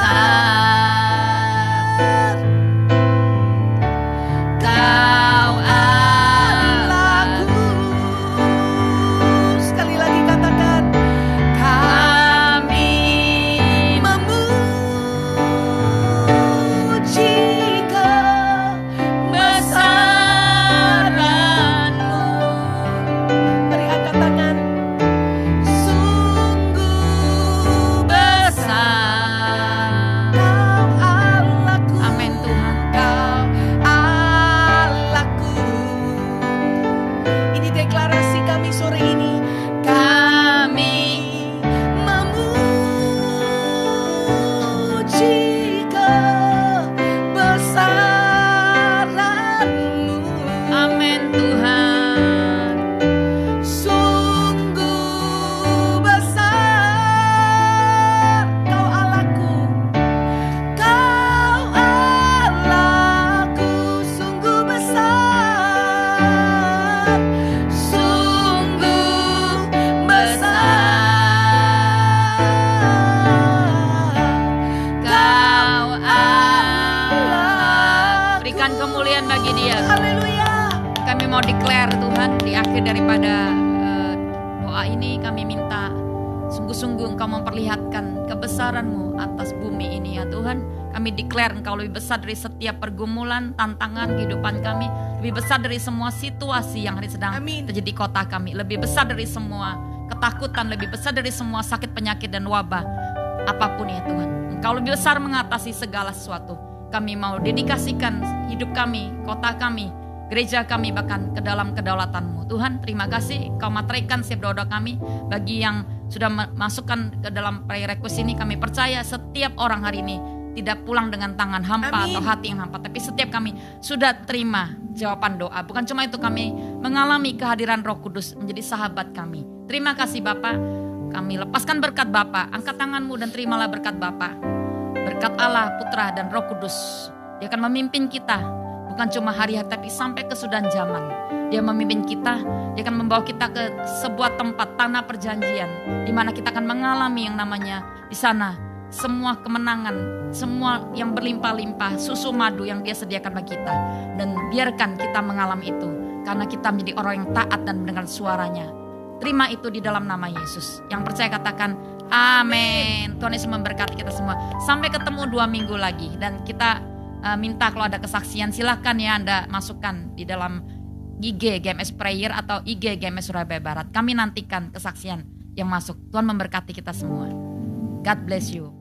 Kau Allahku. Sekali lagi katakan, bagi dia. Haleluya. Kami mau declare Tuhan, di akhir daripada doa ini kami minta sungguh-sungguh Engkau memperlihatkan kebesaran-Mu atas bumi ini ya Tuhan. Kami declare Engkau lebih besar dari setiap pergumulan, tantangan kehidupan kami. Lebih besar dari semua situasi yang hari sedang terjadi di kota kami. Lebih besar dari semua ketakutan, lebih besar dari semua sakit, penyakit, dan wabah. Apapun ya Tuhan, Engkau lebih besar mengatasi segala sesuatu. Kami mau dedikasikan hidup kami, kota kami, gereja kami bahkan ke dalam kedaulatan-Mu. Tuhan, terima kasih Kau materaikan setiap doa kami. Bagi yang sudah masukkan ke dalam prayer request ini, kami percaya setiap orang hari ini tidak pulang dengan tangan hampa atau hati yang hampa, tapi setiap kami sudah terima jawaban doa. Bukan cuma itu, kami mengalami kehadiran Roh Kudus menjadi sahabat kami. Terima kasih Bapa. Kami lepaskan berkat Bapa. Angkat tangan-Mu dan terimalah berkat Bapa. Berkat Allah, Putra, dan Roh Kudus. Dia akan memimpin kita. Bukan cuma hari-hari, tapi sampai kesudahan zaman. Dia memimpin kita. Dia akan membawa kita ke sebuah tempat, tanah perjanjian, di mana kita akan mengalami yang namanya di sana semua kemenangan, semua yang berlimpah-limpah, susu madu yang Dia sediakan bagi kita. Dan biarkan kita mengalami itu, karena kita menjadi orang yang taat dan mendengar suaranya. Terima itu di dalam nama Yesus. Yang percaya katakan amin. Tuhan Yesus memberkati kita semua. Sampai ketemu 2 minggu lagi. Dan kita minta kalau ada kesaksian, silakan ya Anda masukkan di dalam IG GMS Prayer atau IG GMS Surabaya Barat. Kami nantikan kesaksian yang masuk. Tuhan memberkati kita semua. God bless you.